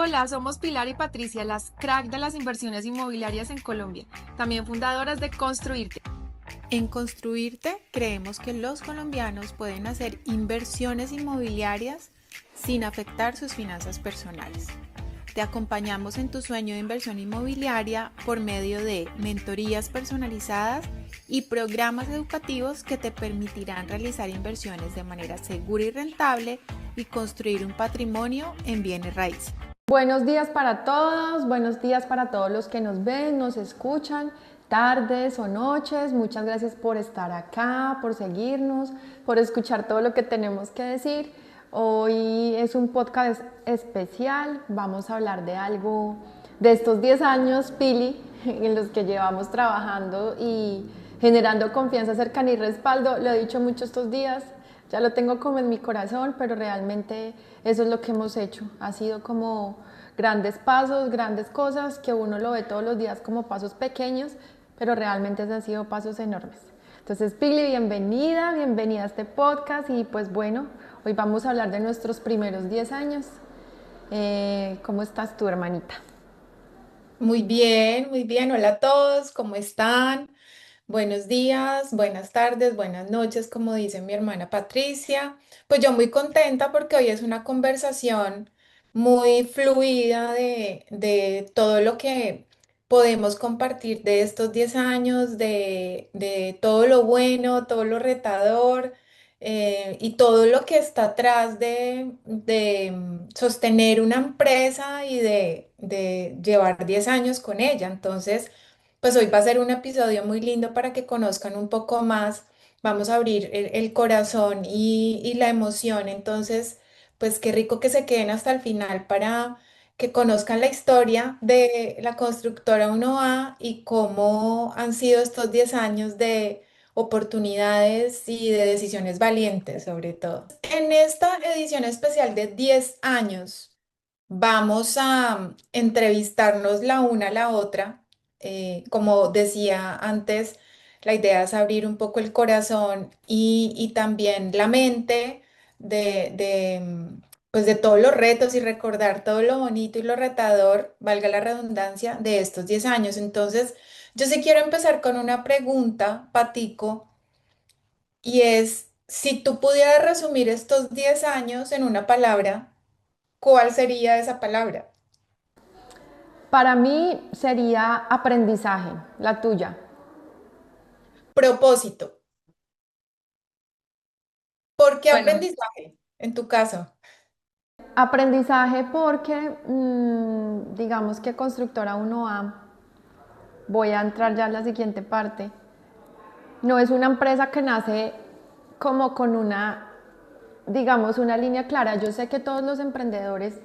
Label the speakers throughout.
Speaker 1: Hola, somos Pilar y Patricia, las crack de las inversiones inmobiliarias en Colombia, también fundadoras de Construirte.
Speaker 2: En Construirte creemos que los colombianos pueden hacer inversiones inmobiliarias sin afectar sus finanzas personales. Te acompañamos en tu sueño de inversión inmobiliaria por medio de mentorías personalizadas y programas educativos que te permitirán realizar inversiones de manera segura y rentable y construir un patrimonio en bienes raíces.
Speaker 3: Buenos días para todos, buenos días para todos los que nos ven, nos escuchan, tardes o noches. Muchas gracias por estar acá, por seguirnos, por escuchar todo lo que tenemos que decir. Hoy es un podcast especial, vamos a hablar de algo de estos 10 años, Pili, en los que llevamos trabajando y generando confianza, cercanía y respaldo. Lo he dicho mucho estos días, ya lo tengo como en mi corazón, pero realmente eso es lo que hemos hecho. Ha sido como grandes pasos, grandes cosas que uno lo ve todos los días como pasos pequeños, pero realmente han sido pasos enormes. Entonces, Pili, bienvenida, bienvenida a este podcast y pues bueno, hoy vamos a hablar de nuestros primeros 10 años. ¿Cómo estás tú, hermanita?
Speaker 4: Muy bien, muy bien. Hola a todos, ¿cómo están? Buenos días, buenas tardes, buenas noches, como dice mi hermana Patricia. Pues yo muy contenta porque hoy es una conversación muy fluida de todo lo que podemos compartir de estos 10 años, de todo lo bueno, todo lo retador y todo lo que está atrás de sostener una empresa y de llevar 10 años con ella. Entonces, pues hoy va a ser un episodio muy lindo para que conozcan un poco más. Vamos a abrir el corazón y la emoción. Entonces, pues qué rico que se queden hasta el final para que conozcan la historia de la constructora 1A y cómo han sido estos 10 años de oportunidades y de decisiones valientes, sobre todo. En esta edición especial de 10 años, vamos a entrevistarnos la una a la otra. Como decía antes, la idea es abrir un poco el corazón y también la mente pues de todos los retos y recordar todo lo bonito y lo retador, valga la redundancia, de estos 10 años. Entonces, yo sí quiero empezar con una pregunta, Patico, y es, si tú pudieras resumir estos 10 años en una palabra, ¿cuál sería esa palabra?
Speaker 3: Para mí sería aprendizaje, la tuya.
Speaker 4: Propósito. ¿Por qué
Speaker 3: Bueno,
Speaker 4: aprendizaje en tu caso?
Speaker 3: aprendizaje porque digamos que Constructora 1A, voy a entrar ya en la siguiente parte, no es una empresa que nace como con una, digamos, una línea clara. Yo sé que todos los emprendedores,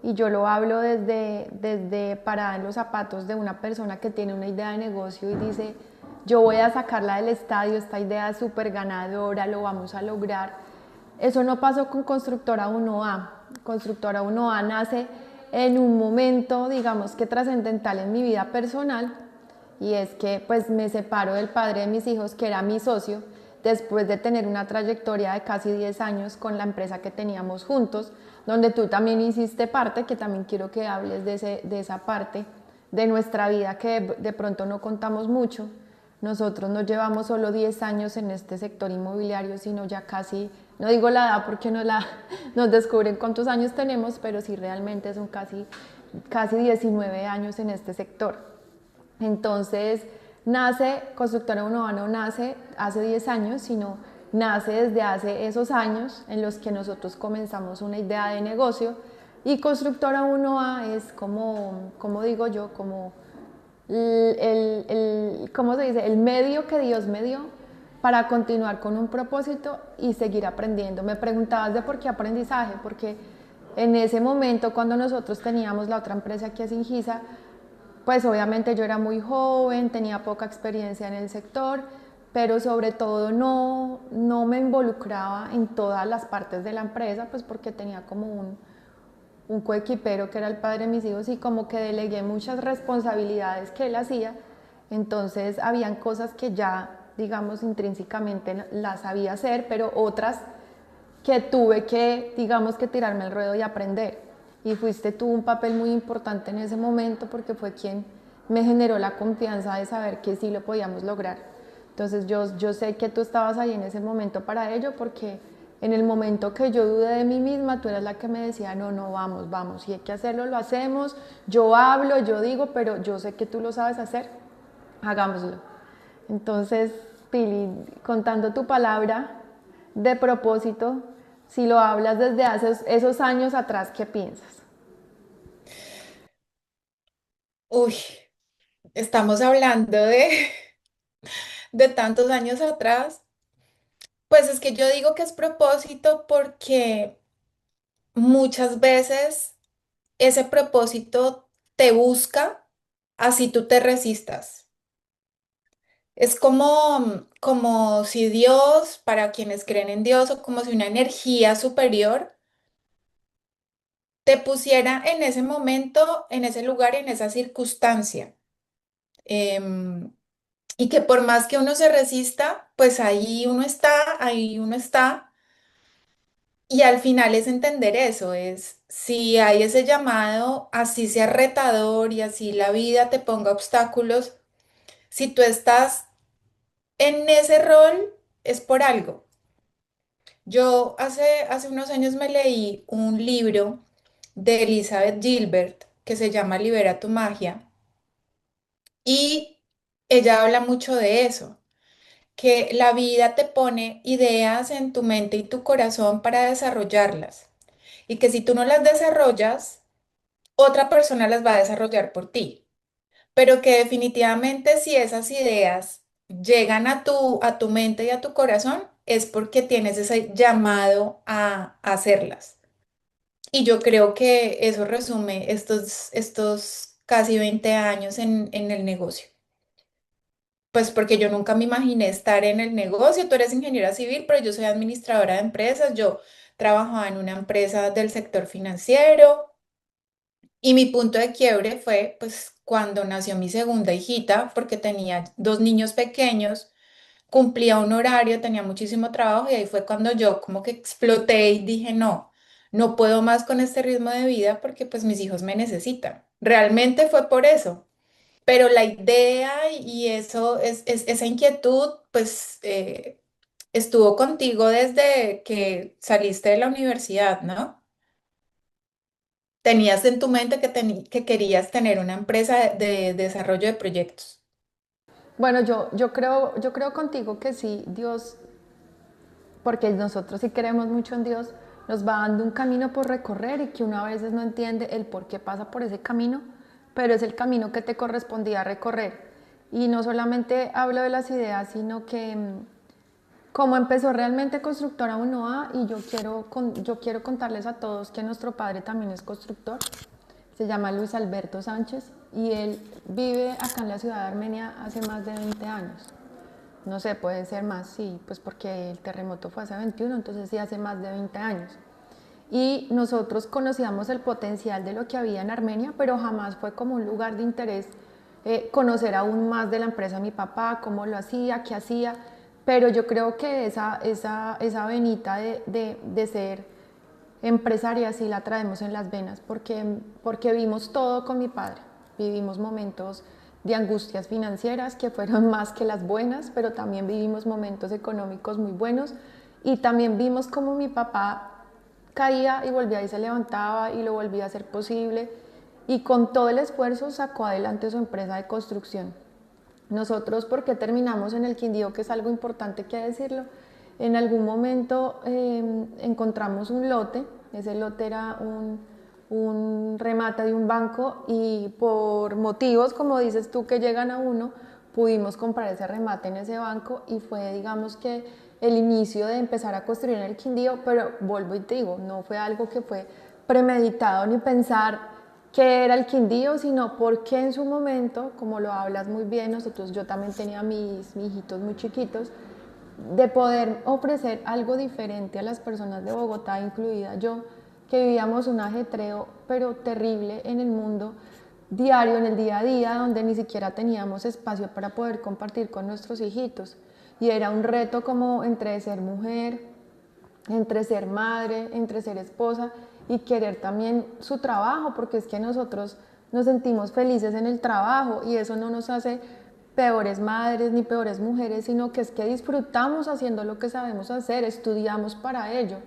Speaker 3: y yo lo hablo desde parada en los zapatos de una persona que tiene una idea de negocio y dice, yo voy a sacarla del estadio, esta idea es súper ganadora, lo vamos a lograr. Eso no pasó con Constructora 1A. Constructora 1A nace en un momento, digamos que trascendental en mi vida personal, y es que pues me separo del padre de mis hijos, que era mi socio, después de tener una trayectoria de casi 10 años con la empresa que teníamos juntos, donde tú también hiciste parte, que también quiero que hables de esa parte de nuestra vida que de pronto no contamos mucho. Nosotros no llevamos solo 10 años en este sector inmobiliario, sino ya casi, no digo la edad porque nos descubren cuántos años tenemos, pero sí realmente son casi 19 años en este sector. Entonces, nace, Constructora 1A no nace hace 10 años, sino nace desde hace esos años en los que nosotros comenzamos una idea de negocio, y Constructora 1A es como digo yo, como ¿cómo se dice? El medio que Dios me dio para continuar con un propósito y seguir aprendiendo. Me preguntabas de por qué aprendizaje, porque en ese momento, cuando nosotros teníamos la otra empresa aquí en Singisa, pues obviamente yo era muy joven, tenía poca experiencia en el sector, pero sobre todo no me involucraba en todas las partes de la empresa, pues porque tenía como un coequipero que era el padre de mis hijos, y como que delegué muchas responsabilidades que él hacía. Entonces habían cosas que ya, digamos, intrínsecamente las sabía hacer, pero otras que tuve que, digamos, que tirarme el ruedo y aprender. y fuiste tú un papel muy importante en ese momento porque fue quien me generó la confianza de saber que sí lo podíamos lograr. Entonces yo sé que tú estabas ahí en ese momento para ello porque en el momento que yo dudé de mí misma, tú eras la que me decía, no, no, vamos, vamos, si hay que hacerlo, lo hacemos, yo hablo, yo digo, pero yo sé que tú lo sabes hacer, hagámoslo. Entonces, Pili, contando tu palabra de propósito, si lo hablas desde hace esos años atrás, ¿qué piensas?
Speaker 4: Uy, estamos hablando de tantos años atrás. Pues es que yo digo que es propósito porque muchas veces ese propósito te busca así tú te resistas. Es como si Dios, para quienes creen en Dios, o como si una energía superior te pusiera en ese momento, en ese lugar, en esa circunstancia. Em, y que por más que uno se resista, pues ahí uno está. Y al final es entender eso, es si hay ese llamado, así sea retador y así la vida te ponga obstáculos, si tú estás en ese rol, es por algo. Yo hace unos años me leí un libro de Elizabeth Gilbert que se llama Libera tu magia y ella habla mucho de eso, que la vida te pone ideas en tu mente y tu corazón para desarrollarlas y que si tú no las desarrollas, otra persona las va a desarrollar por ti, pero que definitivamente si esas ideas llegan a tu mente y a tu corazón, es porque tienes ese llamado a hacerlas. Y yo creo que eso resume estos casi 20 años en el negocio. Pues porque yo nunca me imaginé estar en el negocio. Tú eres ingeniera civil, pero yo soy administradora de empresas. Yo trabajaba en una empresa del sector financiero. Y mi punto de quiebre fue pues cuando nació mi segunda hijita, porque tenía dos niños pequeños, cumplía un horario, tenía muchísimo trabajo y ahí fue cuando yo como que exploté y dije, no, no puedo más con este ritmo de vida porque pues mis hijos me necesitan. Realmente fue por eso. Pero la idea y eso, esa inquietud, pues estuvo contigo desde que saliste de la universidad, ¿no? Tenías en tu mente que querías tener una empresa de desarrollo de proyectos.
Speaker 3: Bueno, yo creo contigo que sí, Dios, porque nosotros sí creemos mucho en Dios, nos va dando un camino por recorrer y que uno a veces no entiende el por qué pasa por ese camino, pero es el camino que te correspondía recorrer. Y no solamente hablo de las ideas, sino que como empezó realmente Constructora 1A, y yo quiero contarles a todos que nuestro padre también es constructor, se llama Luis Alberto Sánchez y él vive acá en la ciudad de Armenia hace más de 20 años. No sé, puede ser más, sí, pues porque el terremoto fue hace 21, entonces sí hace más de 20 años. Y nosotros conocíamos el potencial de lo que había en Armenia, pero jamás fue como un lugar de interés conocer aún más de la empresa de mi papá, cómo lo hacía, qué hacía. Pero yo creo que esa venita de ser empresaria sí la traemos en las venas, porque vimos todo con mi padre. Vivimos momentos de angustias financieras que fueron más que las buenas, pero también vivimos momentos económicos muy buenos y también vimos cómo mi papá caía y volvía y se levantaba y lo volvía a hacer posible y con todo el esfuerzo sacó adelante su empresa de construcción. Nosotros, porque terminamos en el Quindío, que es algo importante que decirlo, en algún momento encontramos un lote, ese lote era un remate de un banco y por motivos, como dices tú, que llegan a uno, pudimos comprar ese remate en ese banco y fue, digamos que, el inicio de empezar a construir en el Quindío, pero vuelvo y te digo, no fue algo que fue premeditado ni pensar que era el Quindío, sino porque en su momento, como lo hablas muy bien, nosotros, yo también tenía mis hijitos muy chiquitos, de poder ofrecer algo diferente a las personas de Bogotá, incluida yo, que vivíamos un ajetreo pero terrible en el mundo diario, en el día a día, donde ni siquiera teníamos espacio para poder compartir con nuestros hijitos. Y era un reto como entre ser mujer, entre ser madre, entre ser esposa y querer también su trabajo, porque es que nosotros nos sentimos felices en el trabajo y eso no nos hace peores madres ni peores mujeres, sino que es que disfrutamos haciendo lo que sabemos hacer, estudiamos para ello.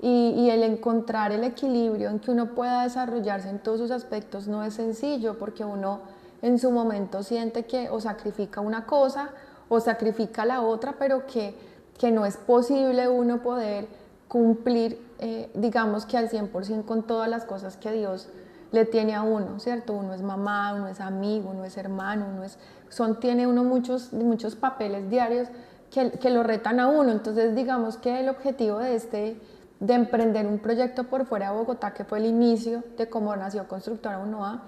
Speaker 3: Y el encontrar el equilibrio en que uno pueda desarrollarse en todos sus aspectos no es sencillo, porque uno en su momento siente que o sacrifica una cosa o sacrifica la otra, pero que no es posible uno poder cumplir, digamos que al 100% con todas las cosas que Dios le tiene a uno, ¿cierto? Uno es mamá, uno es amigo, uno es hermano, tiene uno muchos papeles diarios que lo retan a uno. Entonces, digamos que el objetivo de emprender un proyecto por fuera de Bogotá, que fue el inicio de cómo nació Constructora Unoa,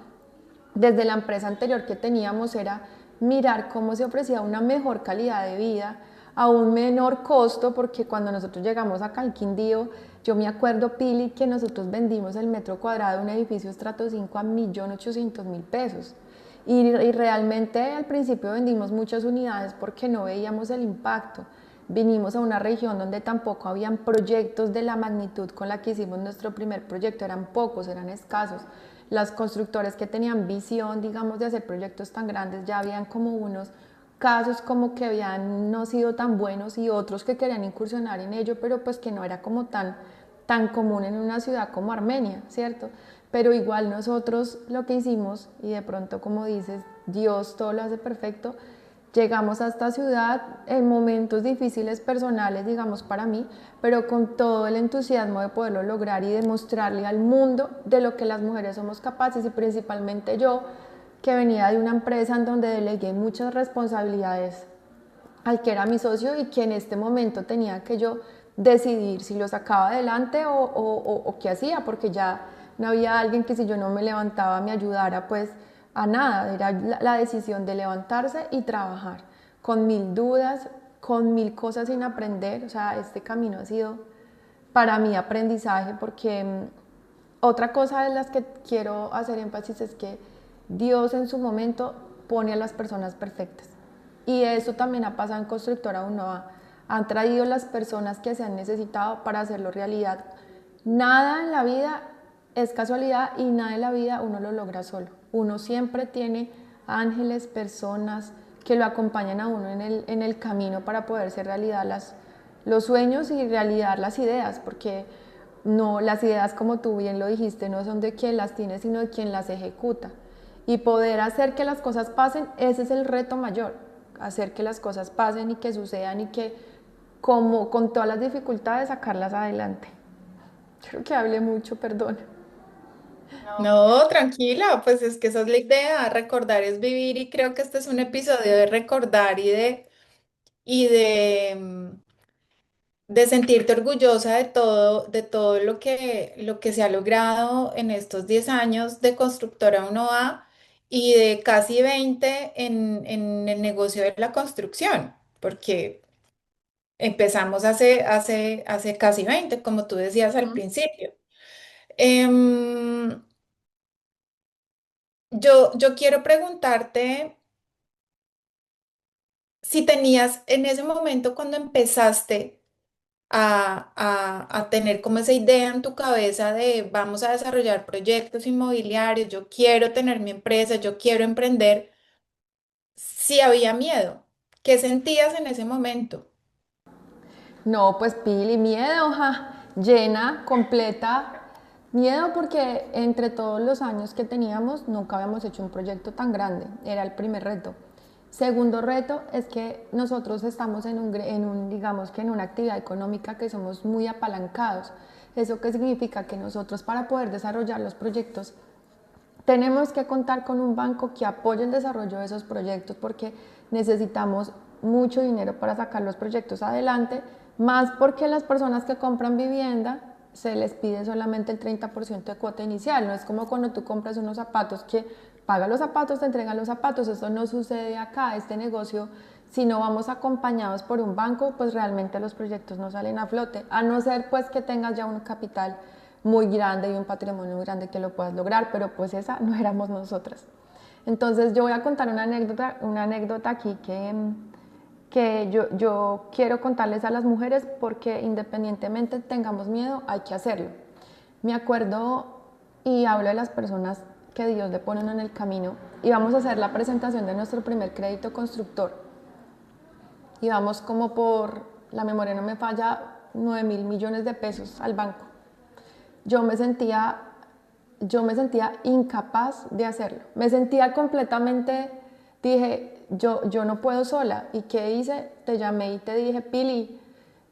Speaker 3: desde la empresa anterior que teníamos, era mirar cómo se ofrecía una mejor calidad de vida a un menor costo, porque cuando nosotros llegamos acá al Quindío, yo me acuerdo, Pili, que nosotros vendimos el metro cuadrado de un edificio estrato 5 a 1.800.000 pesos. Y realmente al principio vendimos muchas unidades porque no veíamos el impacto. Vinimos a una región donde tampoco habían proyectos de la magnitud con la que hicimos nuestro primer proyecto, eran pocos, eran escasos. Las constructoras que tenían visión, digamos, de hacer proyectos tan grandes, ya habían como unos casos como que habían no sido tan buenos y otros que querían incursionar en ello, pero pues que no era como tan común en una ciudad como Armenia, ¿cierto? Pero igual nosotros lo que hicimos, y de pronto como dices, Dios todo lo hace perfecto, llegamos a esta ciudad en momentos difíciles personales, digamos para mí, pero con todo el entusiasmo de poderlo lograr y demostrarle al mundo de lo que las mujeres somos capaces, y principalmente yo, que venía de una empresa en donde delegué muchas responsabilidades al que era mi socio y que en este momento tenía que yo decidir si lo sacaba adelante o qué hacía, porque ya no había alguien que si yo no me levantaba me ayudara pues a nada, era la decisión de levantarse y trabajar, con mil dudas, con mil cosas sin aprender. O sea, este camino ha sido para mí aprendizaje, porque otra cosa de las que quiero hacer énfasis es que Dios en su momento pone a las personas perfectas. Y eso también ha pasado en Constructora Unoa. Han traído las personas que se han necesitado para hacerlo realidad. Nada en la vida es casualidad y nada en la vida uno lo logra solo. Uno siempre tiene ángeles, personas que lo acompañan a uno en el camino para poder hacer realidad los sueños y realidad las ideas, porque no, las ideas, como tú bien lo dijiste, no son de quien las tiene, sino de quien las ejecuta. Y poder hacer que las cosas pasen, ese es el reto mayor, hacer que las cosas pasen y que sucedan y que, como con todas las dificultades, sacarlas adelante. Creo que hablé mucho, perdón.
Speaker 4: No, tranquila, pues es que esa es la idea, recordar es vivir y creo que este es un episodio de recordar y de sentirte orgullosa de todo lo que se ha logrado en estos 10 años de Constructora Unoa y de casi 20 en el negocio de la construcción, porque empezamos hace casi 20 como tú decías al principio. Em, yo quiero preguntarte si tenías en ese momento cuando empezaste a tener como esa idea en tu cabeza de vamos a desarrollar proyectos inmobiliarios, yo quiero tener mi empresa, yo quiero emprender, si había miedo, ¿qué sentías en ese momento?
Speaker 3: No, pues Pili, miedo, ja, llena, completa. Miedo porque entre todos los años que teníamos nunca habíamos hecho un proyecto tan grande, era el primer reto. Segundo reto es que nosotros estamos digamos que en una actividad económica que somos muy apalancados. ¿Eso qué significa? Que nosotros, para poder desarrollar los proyectos, tenemos que contar con un banco que apoye el desarrollo de esos proyectos, porque necesitamos mucho dinero para sacar los proyectos adelante, más porque las personas que compran vivienda se les pide solamente el 30% de cuota inicial. No es como cuando tú compras unos zapatos que paga los zapatos, te entregan los zapatos. Eso no sucede acá. Este negocio, si no vamos acompañados por un banco, pues realmente los proyectos no salen a flote, a no ser pues que tengas ya un capital muy grande y un patrimonio muy grande que lo puedas lograr, pero pues esa no éramos nosotras. Entonces yo voy a contar una anécdota aquí que yo quiero contarles a las mujeres, porque independientemente tengamos miedo, hay que hacerlo. Me acuerdo y hablo de las personas que Dios le ponen en el camino y vamos a hacer la presentación de nuestro primer crédito constructor. Y vamos como por, la memoria no me falla, 9.000 millones de pesos al banco. Yo me sentía, yo me sentía incapaz de hacerlo. Me sentía completamente, dije, yo no puedo sola. ¿Y qué hice? Te llamé y te dije, Pili,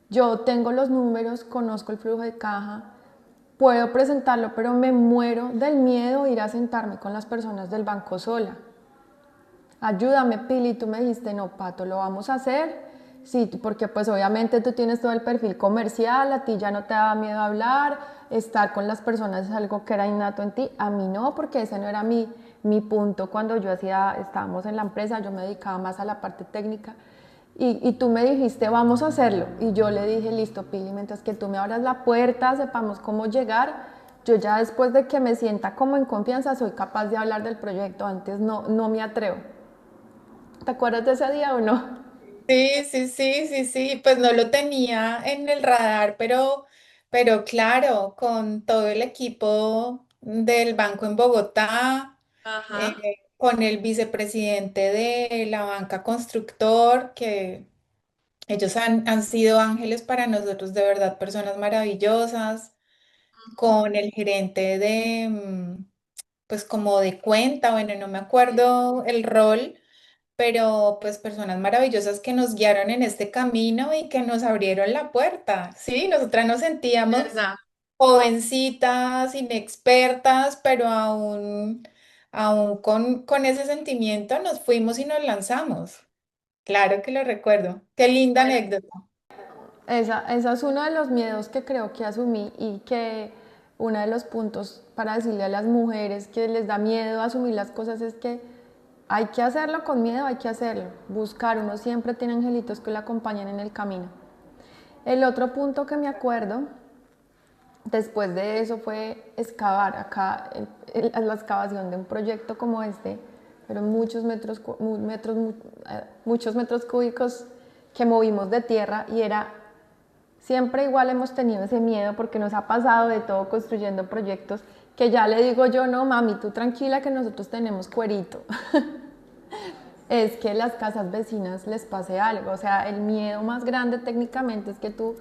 Speaker 3: yo tengo los números, conozco el flujo de caja, puedo presentarlo, pero me muero del miedo de ir a sentarme con las personas del banco sola. Ayúdame, Pili, tú me dijiste, no, Pato, lo vamos a hacer. Sí, porque pues obviamente tú tienes todo el perfil comercial, a ti ya no te daba miedo hablar, estar con las personas es algo que era innato en ti, a mí no, porque ese no era mi punto cuando estábamos en la empresa, yo me dedicaba más a la parte técnica. Y tú me dijiste, vamos a hacerlo. Y yo le dije, listo, Pili, mientras que tú me abras la puerta, sepamos cómo llegar, yo ya después de que me sienta como en confianza, soy capaz de hablar del proyecto, antes no me atrevo. ¿Te acuerdas de ese día o no?
Speaker 4: Sí, sí, sí, sí, sí, pues no lo tenía en el radar, pero claro, con todo el equipo del banco en Bogotá,
Speaker 1: Ajá.
Speaker 4: con el vicepresidente de la banca constructor, que ellos han sido ángeles para nosotros, de verdad, personas maravillosas, con el gerente de, pues como de cuenta, bueno, no me acuerdo el rol, pero pues personas maravillosas que nos guiaron en este camino y que nos abrieron la puerta, ¿sí? Nosotras nos sentíamos
Speaker 1: ¿Verdad?
Speaker 4: jovencitas, inexpertas, pero aún con ese sentimiento nos fuimos y nos lanzamos. Claro que lo recuerdo. Qué linda
Speaker 3: Bueno,
Speaker 4: anécdota.
Speaker 3: esa es uno de los miedos que creo que asumí y que uno de los puntos para decirle a las mujeres que les da miedo asumir las cosas es que hay que hacerlo con miedo, hay que hacerlo. Buscar, uno siempre tiene angelitos que le acompañan en el camino. El otro punto que me acuerdo después de eso fue excavar acá, la excavación de un proyecto como este, pero muchos metros cúbicos que movimos de tierra y era siempre igual hemos tenido ese miedo porque nos ha pasado de todo construyendo proyectos que ya le digo yo, no mami, tú tranquila que nosotros tenemos cuerito. Es que las casas vecinas les pase algo. O sea, el miedo más grande técnicamente es que tú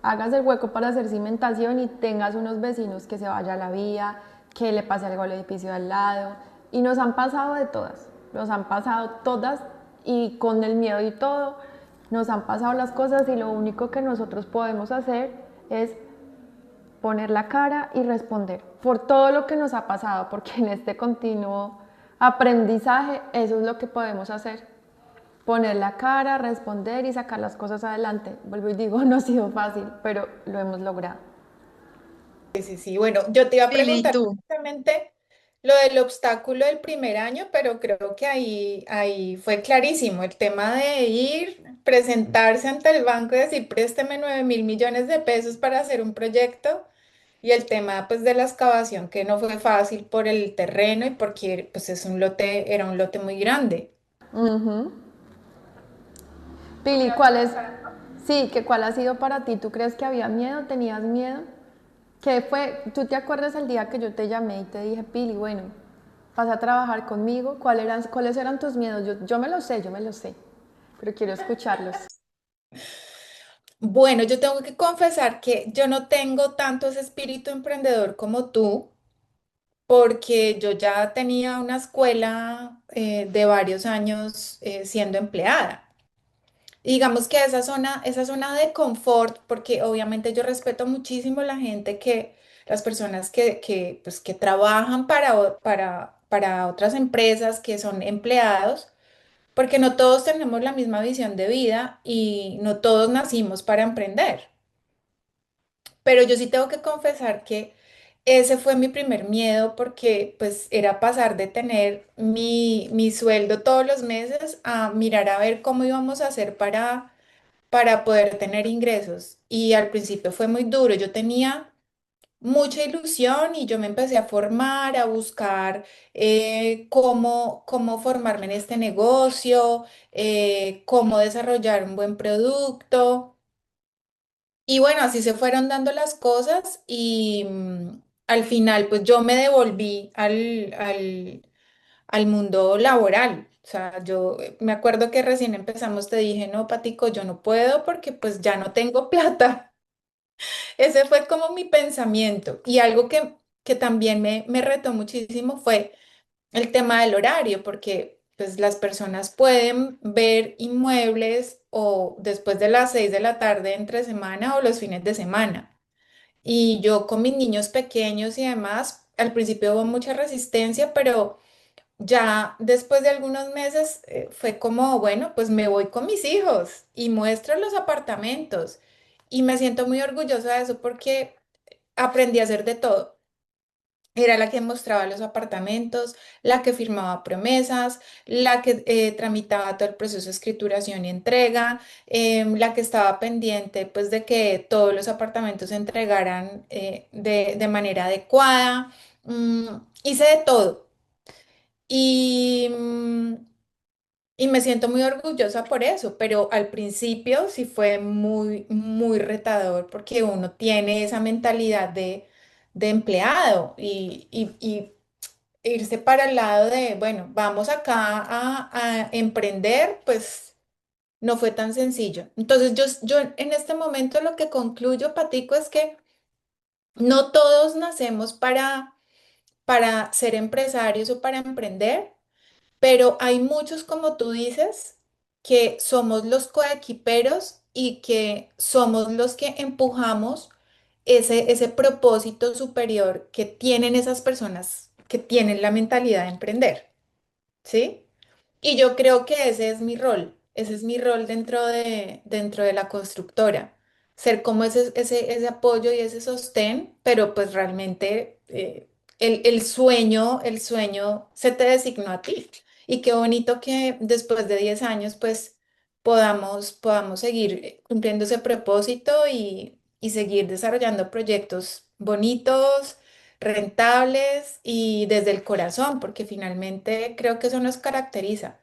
Speaker 3: hagas el hueco para hacer cimentación y tengas unos vecinos que se vaya a la vía, que le pase algo al edificio de al lado. Y nos han pasado de todas, nos han pasado todas y con el miedo y todo, nos han pasado las cosas y lo único que nosotros podemos hacer es poner la cara y responder por todo lo que nos ha pasado, porque en este continuo aprendizaje eso es lo que podemos hacer. Poner la cara, responder y sacar las cosas adelante. Vuelvo y digo, no ha sido fácil, pero lo hemos logrado.
Speaker 4: Sí, sí, sí. Bueno, yo te iba a
Speaker 1: Pili, ¿y
Speaker 4: preguntar
Speaker 1: tú?
Speaker 4: precisamente lo del obstáculo del primer año, pero creo que ahí fue clarísimo el tema de ir, presentarse ante el banco y decir, présteme 9.000 millones de pesos para hacer un proyecto y el tema pues de la excavación que no fue fácil por el terreno y porque pues es un lote, era un lote muy grande.
Speaker 3: Ujú. Pili, sí, que cuál ha sido para ti? ¿Tú crees que había miedo? ¿Tenías miedo? ¿Qué fue? ¿Tú te acuerdas el día que yo te llamé y te dije, Pili, bueno, vas a trabajar conmigo? ¿Cuáles eran tus miedos? Yo me lo sé, yo me lo sé, pero quiero escucharlos.
Speaker 4: Bueno, yo tengo que confesar que yo no tengo tanto ese espíritu emprendedor como tú, porque yo ya tenía una escuela de varios años siendo empleada. Y digamos que esa zona de confort, porque obviamente yo respeto muchísimo la gente las personas pues, que trabajan para otras empresas, que son empleados, porque no todos tenemos la misma visión de vida y no todos nacimos para emprender. Pero yo sí tengo que confesar que ese fue mi primer miedo porque pues era pasar de tener mi sueldo todos los meses a mirar a ver cómo íbamos a hacer para poder tener ingresos. Y al principio fue muy duro. Yo tenía mucha ilusión y yo me empecé a formar, a buscar cómo formarme en este negocio, cómo desarrollar un buen producto. Y bueno, así se fueron dando las cosas y al final pues yo me devolví al mundo laboral. O sea, yo me acuerdo que recién empezamos, te dije, no, Patico, yo no puedo porque pues ya no tengo plata. Ese fue como mi pensamiento. Y algo que también me retó muchísimo fue el tema del horario, porque pues las personas pueden ver inmuebles o después de las 6 de la tarde entre semana o los fines de semana. Y yo con mis niños pequeños y demás, al principio hubo mucha resistencia, pero ya después de algunos meses fue como, bueno, pues me voy con mis hijos y muestro los apartamentos. Y me siento muy orgullosa de eso porque aprendí a hacer de todo. Era la que mostraba los apartamentos, la que firmaba promesas, la que tramitaba todo el proceso de escrituración y entrega, la que estaba pendiente pues de que todos los apartamentos se entregaran de manera adecuada. Hice de todo y, y me siento muy orgullosa por eso, pero al principio sí fue muy, muy retador porque uno tiene esa mentalidad de empleado y irse para el lado de, bueno, vamos acá a emprender, pues no fue tan sencillo. Entonces yo en este momento lo que concluyo, Patico, es que no todos nacemos para ser empresarios o para emprender, pero hay muchos, como tú dices, que somos los coequiperos y que somos los que empujamos ese propósito superior que tienen esas personas que tienen la mentalidad de emprender. ¿Sí? Y yo creo que ese es mi rol dentro de la constructora, ser como ese apoyo y ese sostén, pero pues realmente el sueño se te designó a ti. Y qué bonito que después de 10 años pues podamos seguir cumpliendo ese propósito y seguir desarrollando proyectos bonitos, rentables y desde el corazón, porque finalmente creo que eso nos caracteriza.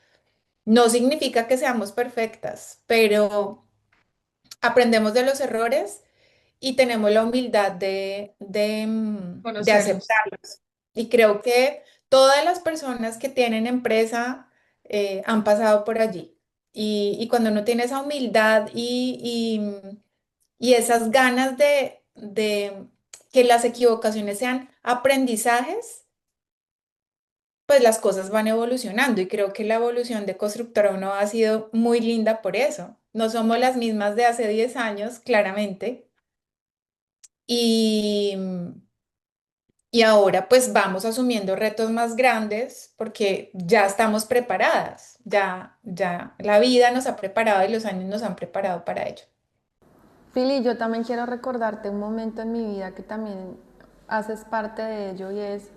Speaker 4: No significa que seamos perfectas, pero aprendemos de los errores y tenemos la humildad de
Speaker 1: Conocernos.
Speaker 4: aceptarlos. Y creo que todas las personas que tienen empresa han pasado por allí. Y cuando uno tiene esa humildad y esas ganas de que las equivocaciones sean aprendizajes, pues las cosas van evolucionando y creo que la evolución de Constructora Uno ha sido muy linda por eso. No somos las mismas de hace 10 años, claramente, y, y ahora pues vamos asumiendo retos más grandes porque ya estamos preparadas, ya la vida nos ha preparado y los años nos han preparado para ello.
Speaker 3: Fili, yo también quiero recordarte un momento en mi vida que también haces parte de ello y es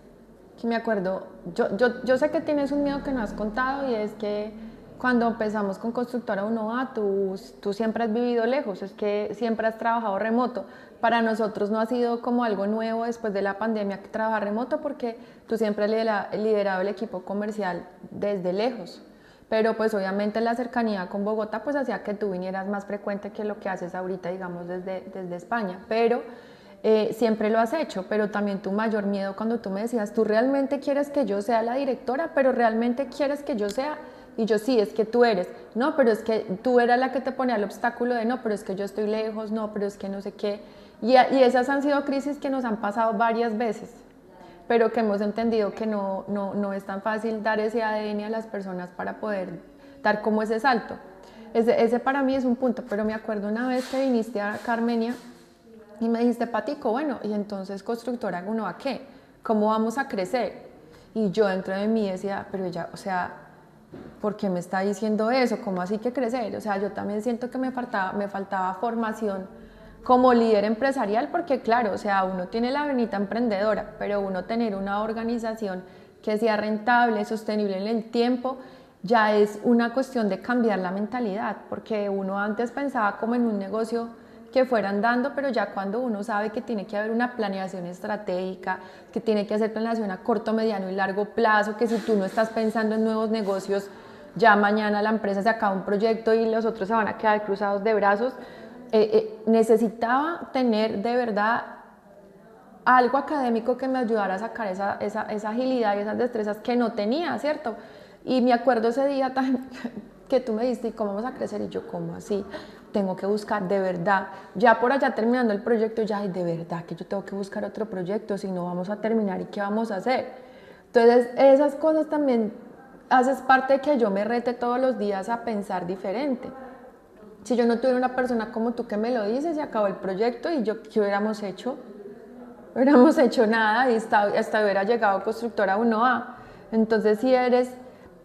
Speaker 3: que me acuerdo, yo sé que tienes un miedo que no has contado y es que cuando empezamos con Constructora 1A, tú siempre has vivido lejos, es que siempre has trabajado remoto. Para nosotros no ha sido como algo nuevo después de la pandemia que trabajar remoto porque tú siempre has liderado el equipo comercial desde lejos. Pero pues obviamente la cercanía con Bogotá pues hacía que tú vinieras más frecuente que lo que haces ahorita, digamos, desde España. Pero siempre lo has hecho, pero también tu mayor miedo cuando tú me decías, tú realmente quieres que yo sea la directora, pero realmente quieres que yo sea, y yo sí, es que tú eres, no, pero es que tú eras la que te ponía el obstáculo de no, pero es que yo estoy lejos, no, pero es que no sé qué, y esas han sido crisis que nos han pasado varias veces, pero que hemos entendido que no es tan fácil dar ese ADN a las personas para poder dar como ese salto. Ese para mí es un punto, pero me acuerdo una vez que viniste a Carmenia y me dijiste, Patico, bueno, y entonces Constructora Uno, ¿a qué? ¿Cómo vamos a crecer? Y yo dentro de mí decía, pero ella, o sea, ¿por qué me está diciendo eso? ¿Cómo así que crecer? O sea, yo también siento que me faltaba formación como líder empresarial, porque claro, o sea, uno tiene la venita emprendedora, pero uno tener una organización que sea rentable, sostenible en el tiempo, ya es una cuestión de cambiar la mentalidad, porque uno antes pensaba como en un negocio que fueran dando, pero ya cuando uno sabe que tiene que haber una planeación estratégica, que tiene que hacer planeación a corto, mediano y largo plazo, que si tú no estás pensando en nuevos negocios, ya mañana la empresa se acaba un proyecto y los otros se van a quedar cruzados de brazos, necesitaba tener de verdad algo académico que me ayudara a sacar esa agilidad y esas destrezas que no tenía, ¿cierto? Y me acuerdo ese día que tú me diste, ¿y cómo vamos a crecer? Y yo, ¿cómo así? Tengo que buscar de verdad. Ya por allá terminando el proyecto, ya, ay, de verdad que yo tengo que buscar otro proyecto, si no vamos a terminar, ¿y qué vamos a hacer? Entonces, esas cosas también haces parte de que yo me rete todos los días a pensar diferente. Si yo no tuviera una persona como tú que me lo dice, se acabó el proyecto y yo, ¿qué hubiéramos hecho? No hubiéramos hecho nada y hasta hubiera llegado constructora 1A. Entonces, si eres,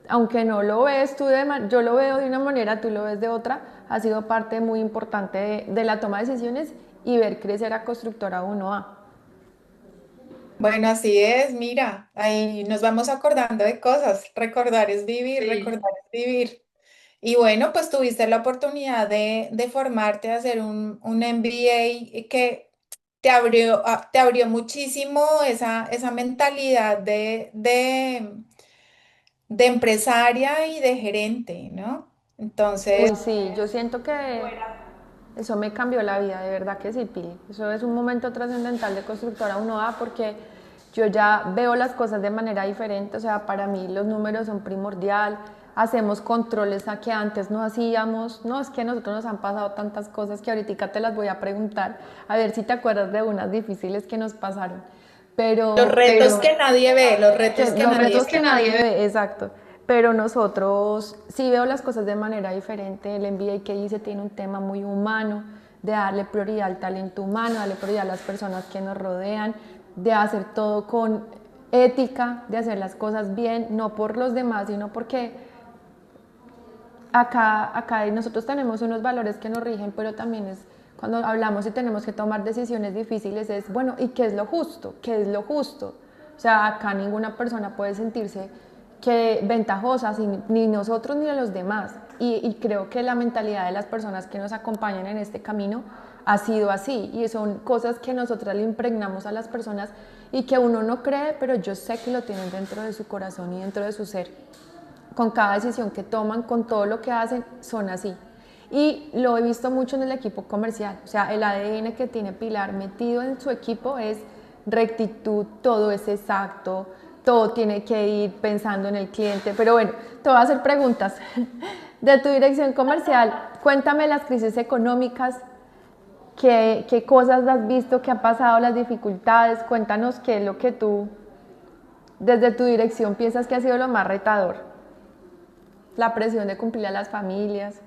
Speaker 3: aunque no lo ves tú, yo lo veo de una manera, tú lo ves de otra, ha sido parte muy importante de la toma de decisiones y ver crecer a constructora 1A.
Speaker 4: Bueno, así es, mira, ahí nos vamos acordando de cosas. Recordar es vivir,
Speaker 1: Sí.
Speaker 4: recordar es vivir. Y bueno, pues tuviste la oportunidad de formarte, de hacer un MBA que te abrió muchísimo esa mentalidad de empresaria y de gerente, ¿no? Entonces,
Speaker 3: Uy, sí, yo siento que eso me cambió la vida, de verdad que sí, Pili. Eso es un momento trascendental de constructora 1A porque yo ya veo las cosas de manera diferente, o sea, para mí los números son primordial, hacemos controles a que antes no hacíamos, no, es que a nosotros nos han pasado tantas cosas que ahorita te las voy a preguntar, a ver si te acuerdas de unas difíciles que nos pasaron,
Speaker 4: los retos
Speaker 3: pero
Speaker 4: que nadie ve, los retos que
Speaker 3: los
Speaker 4: nadie
Speaker 3: retos
Speaker 4: ve.
Speaker 3: que nadie ve, exacto. Pero nosotros sí veo las cosas de manera diferente. El MBA que hice tiene un tema muy humano, de darle prioridad al talento humano, darle prioridad a las personas que nos rodean, de hacer todo con ética, de hacer las cosas bien, no por los demás, sino porque acá nosotros tenemos unos valores que nos rigen, pero también es cuando hablamos y tenemos que tomar decisiones difíciles, es bueno, ¿y qué es lo justo? ¿Qué es lo justo? O sea, acá ninguna persona puede sentirse que ventajosa, ni nosotros ni los demás. Y creo que la mentalidad de las personas que nos acompañan en este camino ha sido así. Y son cosas que nosotras le impregnamos a las personas y que uno no cree, pero yo sé que lo tienen dentro de su corazón y dentro de su ser. Con cada decisión que toman, con todo lo que hacen, son así. Y lo he visto mucho en el equipo comercial. O sea, el ADN que tiene Pilar metido en su equipo es rectitud, todo es exacto, todo tiene que ir pensando en el cliente. Pero bueno, te voy a hacer preguntas. De tu dirección comercial, cuéntame las crisis económicas, qué cosas has visto, qué ha pasado, las dificultades, cuéntanos qué es lo que tú, desde tu dirección, piensas que ha sido lo más retador. La presión de cumplir a las familias.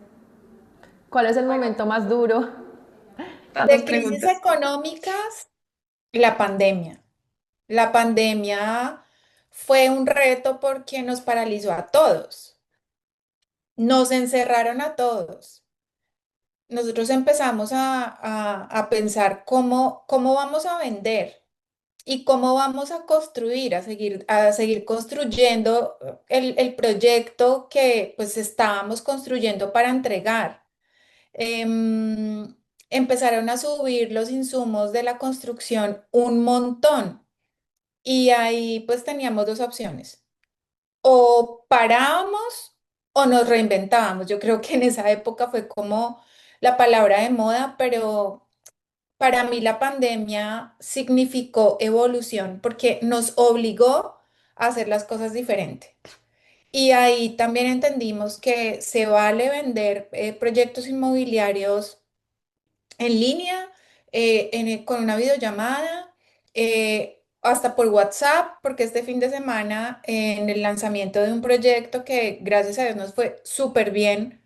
Speaker 3: ¿Cuál es el momento más duro?
Speaker 1: Tantas
Speaker 4: De crisis
Speaker 1: preguntas.
Speaker 4: económicas, la pandemia. La pandemia fue un reto porque nos paralizó a todos, nos encerraron a todos. Nosotros empezamos a pensar cómo vamos a vender y cómo vamos a construir, a seguir construyendo el proyecto que pues estábamos construyendo para entregar. Em, Empezaron a subir los insumos de la construcción un montón. Y ahí pues teníamos dos opciones. O parábamos o nos reinventábamos. Yo creo que en esa época fue como la palabra de moda, pero para mí la pandemia significó evolución porque nos obligó a hacer las cosas diferente. Y ahí también entendimos que se vale vender proyectos inmobiliarios en línea, con una videollamada, hasta por WhatsApp, porque este fin de semana, en el lanzamiento de un proyecto que gracias a Dios nos fue súper bien,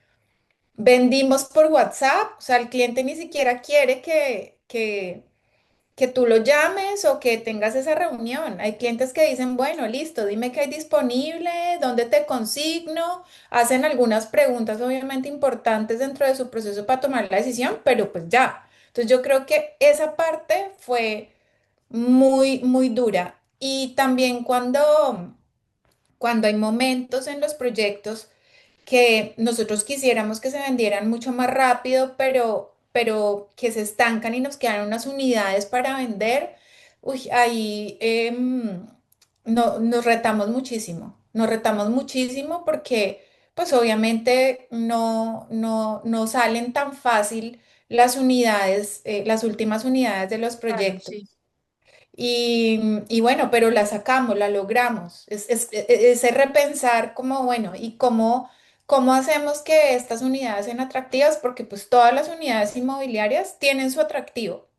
Speaker 4: vendimos por WhatsApp, o sea, el cliente ni siquiera quiere que tú lo llames o que tengas esa reunión. Hay clientes que dicen, bueno, listo, dime qué hay disponible, dónde te consigno, hacen algunas preguntas obviamente importantes dentro de su proceso para tomar la decisión, pero pues ya. Entonces yo creo que esa parte fue muy, muy dura. Y también cuando hay momentos en los proyectos que nosotros quisiéramos que se vendieran mucho más rápido, pero que se estancan y nos quedan unas unidades para vender, uy, ahí no, nos retamos muchísimo porque pues obviamente no salen tan fácil las unidades, las últimas unidades de los
Speaker 1: Claro,
Speaker 4: proyectos.
Speaker 1: sí.
Speaker 4: Y bueno, pero la sacamos, la logramos. Ese repensar como, bueno, y cómo hacemos que estas unidades sean atractivas, porque pues todas las unidades inmobiliarias tienen su atractivo.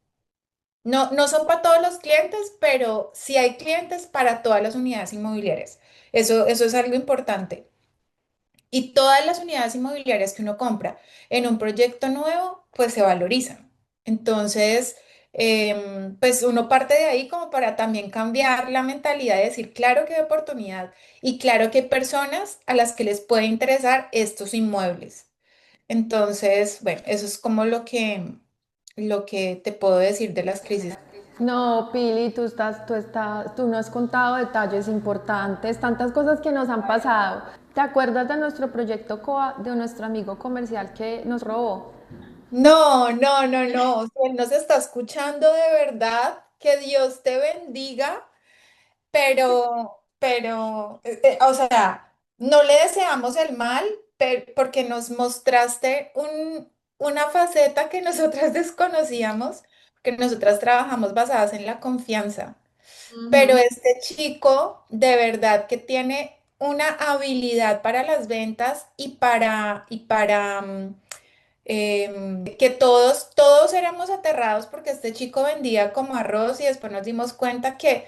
Speaker 4: No, no son para todos los clientes, pero sí hay clientes para todas las unidades inmobiliarias. Eso es algo importante. Y todas las unidades inmobiliarias que uno compra en un proyecto nuevo, pues se valorizan. Entonces, pues uno parte de ahí como para también cambiar la mentalidad de decir, claro que hay oportunidad y claro que hay personas a las que les puede interesar estos inmuebles. Entonces, bueno, eso es como lo que te puedo decir de las crisis.
Speaker 3: No, Pili, tú no has contado detalles importantes, tantas cosas que nos han pasado. ¿Te acuerdas de nuestro proyecto COA, de nuestro amigo comercial que nos robó?
Speaker 4: No, no, no, no. Si él nos está escuchando de verdad, que Dios te bendiga. O sea, no le deseamos el mal, porque nos mostraste una faceta que nosotras desconocíamos, que nosotras trabajamos basadas en la confianza. Pero
Speaker 1: Ujú.
Speaker 4: este chico de verdad que tiene una habilidad para las ventas que todos éramos aterrados porque este chico vendía como arroz y después nos dimos cuenta que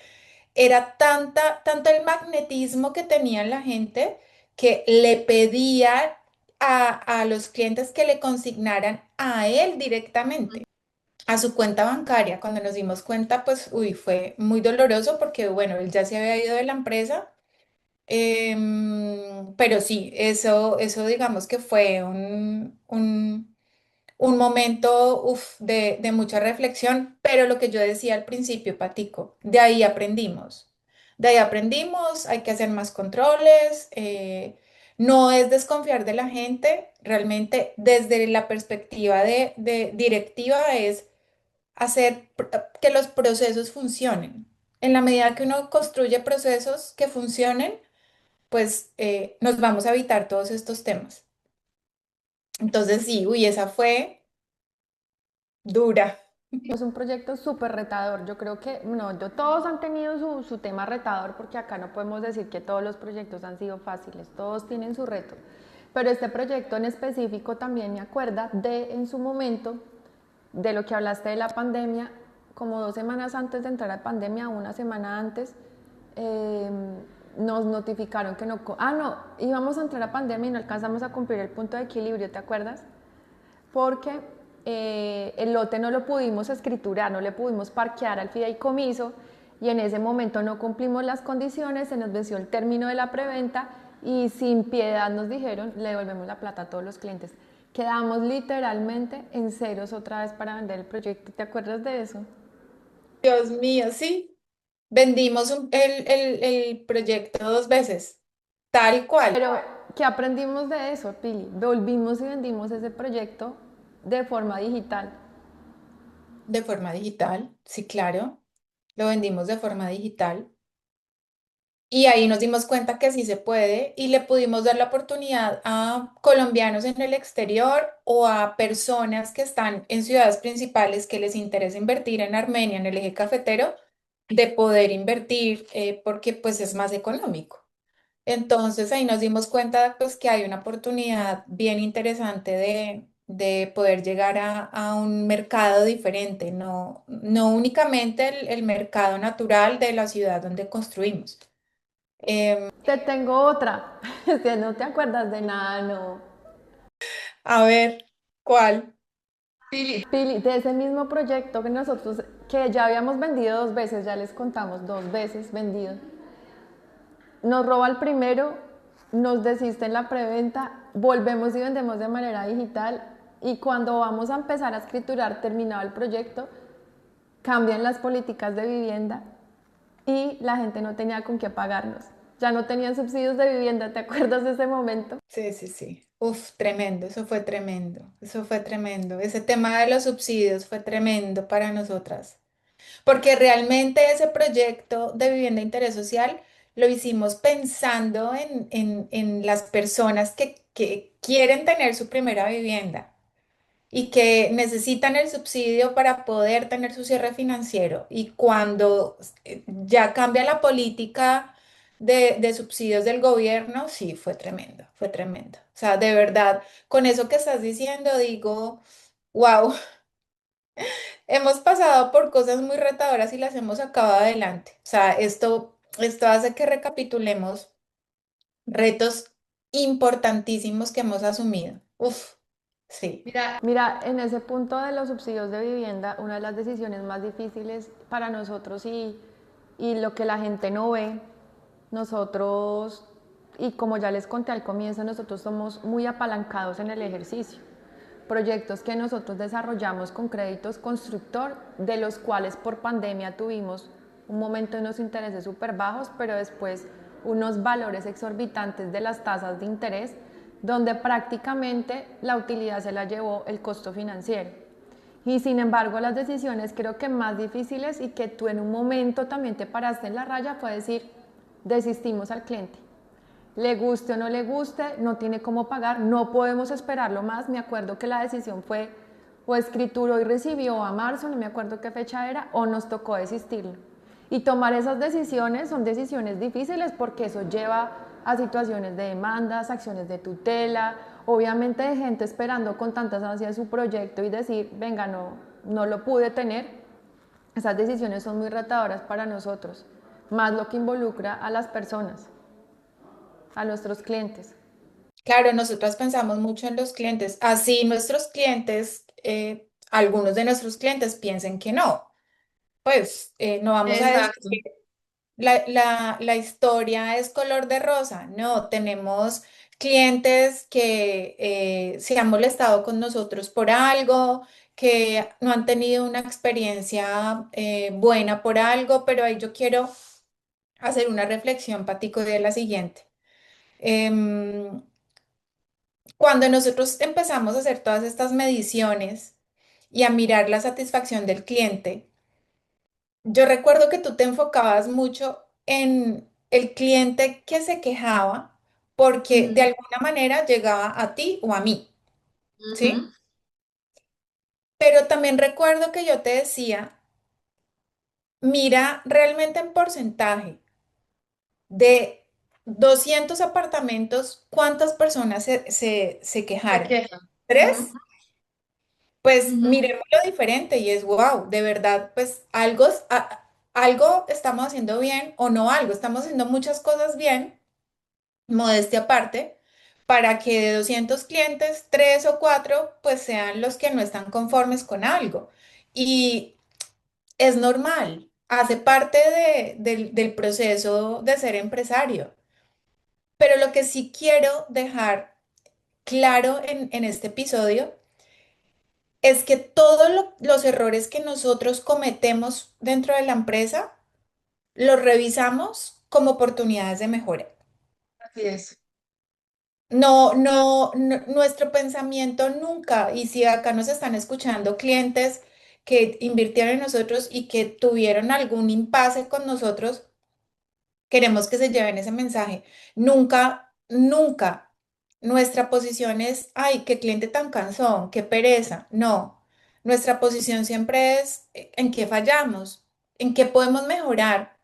Speaker 4: era tanto el magnetismo que tenía la gente que le pedía a los clientes que le consignaran a él directamente, a su cuenta bancaria. Cuando nos dimos cuenta, pues, uy, fue muy doloroso porque, bueno, él ya se había ido de la empresa. Pero sí, eso digamos que fue un momento de mucha reflexión, pero lo que yo decía al principio, Patico, de ahí aprendimos. De ahí aprendimos, hay que hacer más controles, no es desconfiar de la gente, realmente desde la perspectiva de directiva es hacer que los procesos funcionen. En la medida que uno construye procesos que funcionen, pues nos vamos a evitar todos estos temas. Entonces sí, uy, esa fue dura.
Speaker 3: Es un proyecto súper retador. Yo creo que, no, todos han tenido su tema retador porque acá no podemos decir que todos los proyectos han sido fáciles, todos tienen su reto. Pero este proyecto en específico también me acuerda de en su momento, de lo que hablaste de la pandemia, como 2 semanas antes de entrar a pandemia, una semana antes, eh, nos notificaron que no, no, íbamos a entrar a pandemia y no alcanzamos a cumplir el punto de equilibrio, ¿te acuerdas? Porque el lote no lo pudimos escriturar, no le pudimos parquear al fideicomiso y en ese momento no cumplimos las condiciones, se nos venció el término de la preventa y sin piedad nos dijeron, le devolvemos la plata a todos los clientes. Quedamos literalmente en ceros otra vez para vender el proyecto, ¿te acuerdas de eso?
Speaker 4: Dios mío, sí. Vendimos el proyecto 2 veces, tal cual,
Speaker 3: Pero, ¿qué aprendimos de eso, Pili? Volvimos y vendimos ese proyecto de forma digital.
Speaker 4: de forma digital, sí, claro. Lo vendimos de forma digital. Y ahí nos dimos cuenta que sí se puede y le pudimos dar la oportunidad a colombianos en el exterior o a personas que están en ciudades principales que les interesa invertir en Armenia, en el eje cafetero, de poder invertir porque pues es más económico. Entonces ahí nos dimos cuenta pues que hay una oportunidad bien interesante de poder llegar a un mercado diferente, no únicamente el mercado natural de la ciudad donde construimos.
Speaker 3: Te tengo otra. Si no te acuerdas de nada, no.
Speaker 4: A ver, ¿cuál?
Speaker 3: Pili, de ese mismo proyecto que nosotros, que ya habíamos vendido 2 veces, ya les contamos, 2 veces vendido. Nos roba el primero, nos desiste en la preventa, volvemos y vendemos de manera digital y cuando vamos a empezar a escriturar terminado el proyecto, cambian las políticas de vivienda y la gente no tenía con qué pagarnos. Ya no tenían subsidios de vivienda, ¿te acuerdas de ese momento?
Speaker 4: Sí, sí, sí. Uf, tremendo, eso fue tremendo, eso fue tremendo. Ese tema de los subsidios fue tremendo para nosotras, porque realmente ese proyecto de vivienda de interés social lo hicimos pensando en las personas que quieren tener su primera vivienda. y que necesitan el subsidio para poder tener su cierre financiero. Y cuando ya cambia la política de subsidios del gobierno, sí, fue tremendo, fue tremendo. O sea, de verdad, con eso que estás diciendo, digo, wow, hemos pasado por cosas muy retadoras y las hemos sacado adelante. O sea, esto hace que recapitulemos retos importantísimos que hemos asumido. Uf, sí.
Speaker 3: Mira, en ese punto de los subsidios de vivienda, una de las decisiones más difíciles para nosotros y lo que la gente no ve, nosotros, y como ya les conté al comienzo, nosotros somos muy apalancados en el ejercicio. Proyectos que nosotros desarrollamos con créditos constructor, de los cuales por pandemia tuvimos un momento de unos intereses súper bajos, pero después unos valores exorbitantes de las tasas de interés, donde prácticamente la utilidad se la llevó el costo financiero. Y sin embargo, las decisiones creo que más difíciles y que tú en un momento también te paraste en la raya fue decir, desistimos al cliente. Le guste o no le guste, no tiene cómo pagar, no podemos esperarlo más. Me acuerdo que la decisión fue o escrituró y recibió a marzo, no me acuerdo qué fecha era, o nos tocó desistirlo. Y tomar esas decisiones son decisiones difíciles porque eso lleva a situaciones de demandas, acciones de tutela, obviamente de gente esperando con tantas ansias su proyecto y decir, venga, no lo pude tener. Esas decisiones son muy retadoras para nosotros, más lo que involucra a las personas, a nuestros clientes.
Speaker 4: Claro, nosotras pensamos mucho en los clientes. Así nuestros clientes, algunos de nuestros clientes piensen que no. Pues no vamos a decir
Speaker 1: Exacto.
Speaker 4: que la historia es color de rosa. No, tenemos clientes que se han molestado con nosotros por algo, que no han tenido una experiencia buena por algo, pero ahí yo quiero hacer una reflexión, Patico, de la siguiente. Em, Cuando nosotros empezamos a hacer todas estas mediciones y a mirar la satisfacción del cliente, yo recuerdo que tú te enfocabas mucho en el cliente que se quejaba porque de
Speaker 1: Ujú,
Speaker 4: alguna manera llegaba a ti o a mí, ¿sí?
Speaker 1: ujú,
Speaker 4: Pero también recuerdo que yo te decía, mira realmente en porcentaje de 200 apartamentos, ¿cuántas personas se
Speaker 1: se
Speaker 4: quejaron?
Speaker 1: quejan. Ujú,
Speaker 4: ¿Tres? Pues
Speaker 1: ujú.
Speaker 4: miremos lo diferente y es wow, de verdad, pues algo estamos haciendo bien o no algo, estamos haciendo muchas cosas bien, modestia aparte, para que de 200 clientes, tres o cuatro, pues sean los que no están conformes con algo. Y es normal, hace parte del proceso de ser empresario. Pero lo que sí quiero dejar claro en este episodio es que todos los errores que nosotros cometemos dentro de la empresa los revisamos como oportunidades de mejora.
Speaker 1: Así es.
Speaker 4: Nuestro pensamiento nunca, y si acá nos están escuchando clientes que invirtieron en nosotros y que tuvieron algún impasse con nosotros, queremos que se lleven ese mensaje. Nunca, nunca nuestra posición es, ay, qué cliente tan cansón, qué pereza. No, nuestra posición siempre es en qué fallamos, en qué podemos mejorar.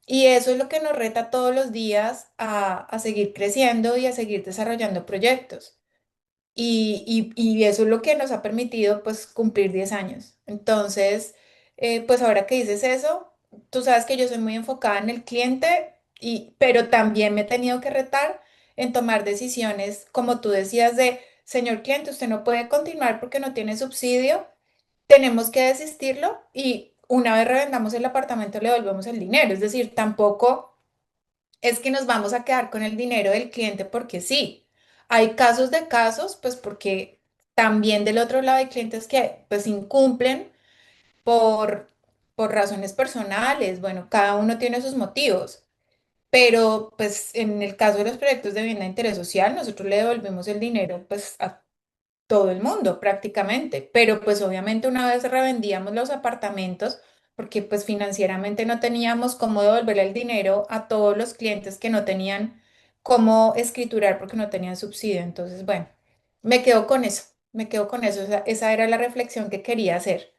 Speaker 4: Y eso es lo que nos reta todos los días a seguir creciendo y a seguir desarrollando proyectos. Y eso es lo que nos ha permitido pues cumplir 10 años. Entonces, pues ahora que dices eso, tú sabes que yo soy muy enfocada en el cliente, pero también me he tenido que retar en tomar decisiones, como tú decías, de, señor cliente, usted no puede continuar porque no tiene subsidio, tenemos que desistirlo y una vez revendamos el apartamento le devolvemos el dinero. Es decir, tampoco es que nos vamos a quedar con el dinero del cliente porque sí. Hay casos de casos, pues porque también del otro lado hay clientes que pues incumplen por, por razones personales. Bueno, cada uno tiene sus motivos. Pero pues en el caso de los proyectos de vivienda de interés social, nosotros le devolvemos el dinero pues a todo el mundo prácticamente, pero pues obviamente una vez revendíamos los apartamentos porque pues financieramente no teníamos cómo devolver el dinero a todos los clientes que no tenían cómo escriturar porque no tenían subsidio. Entonces, bueno, me quedo con eso. Me quedo con eso, esa era la reflexión que quería hacer.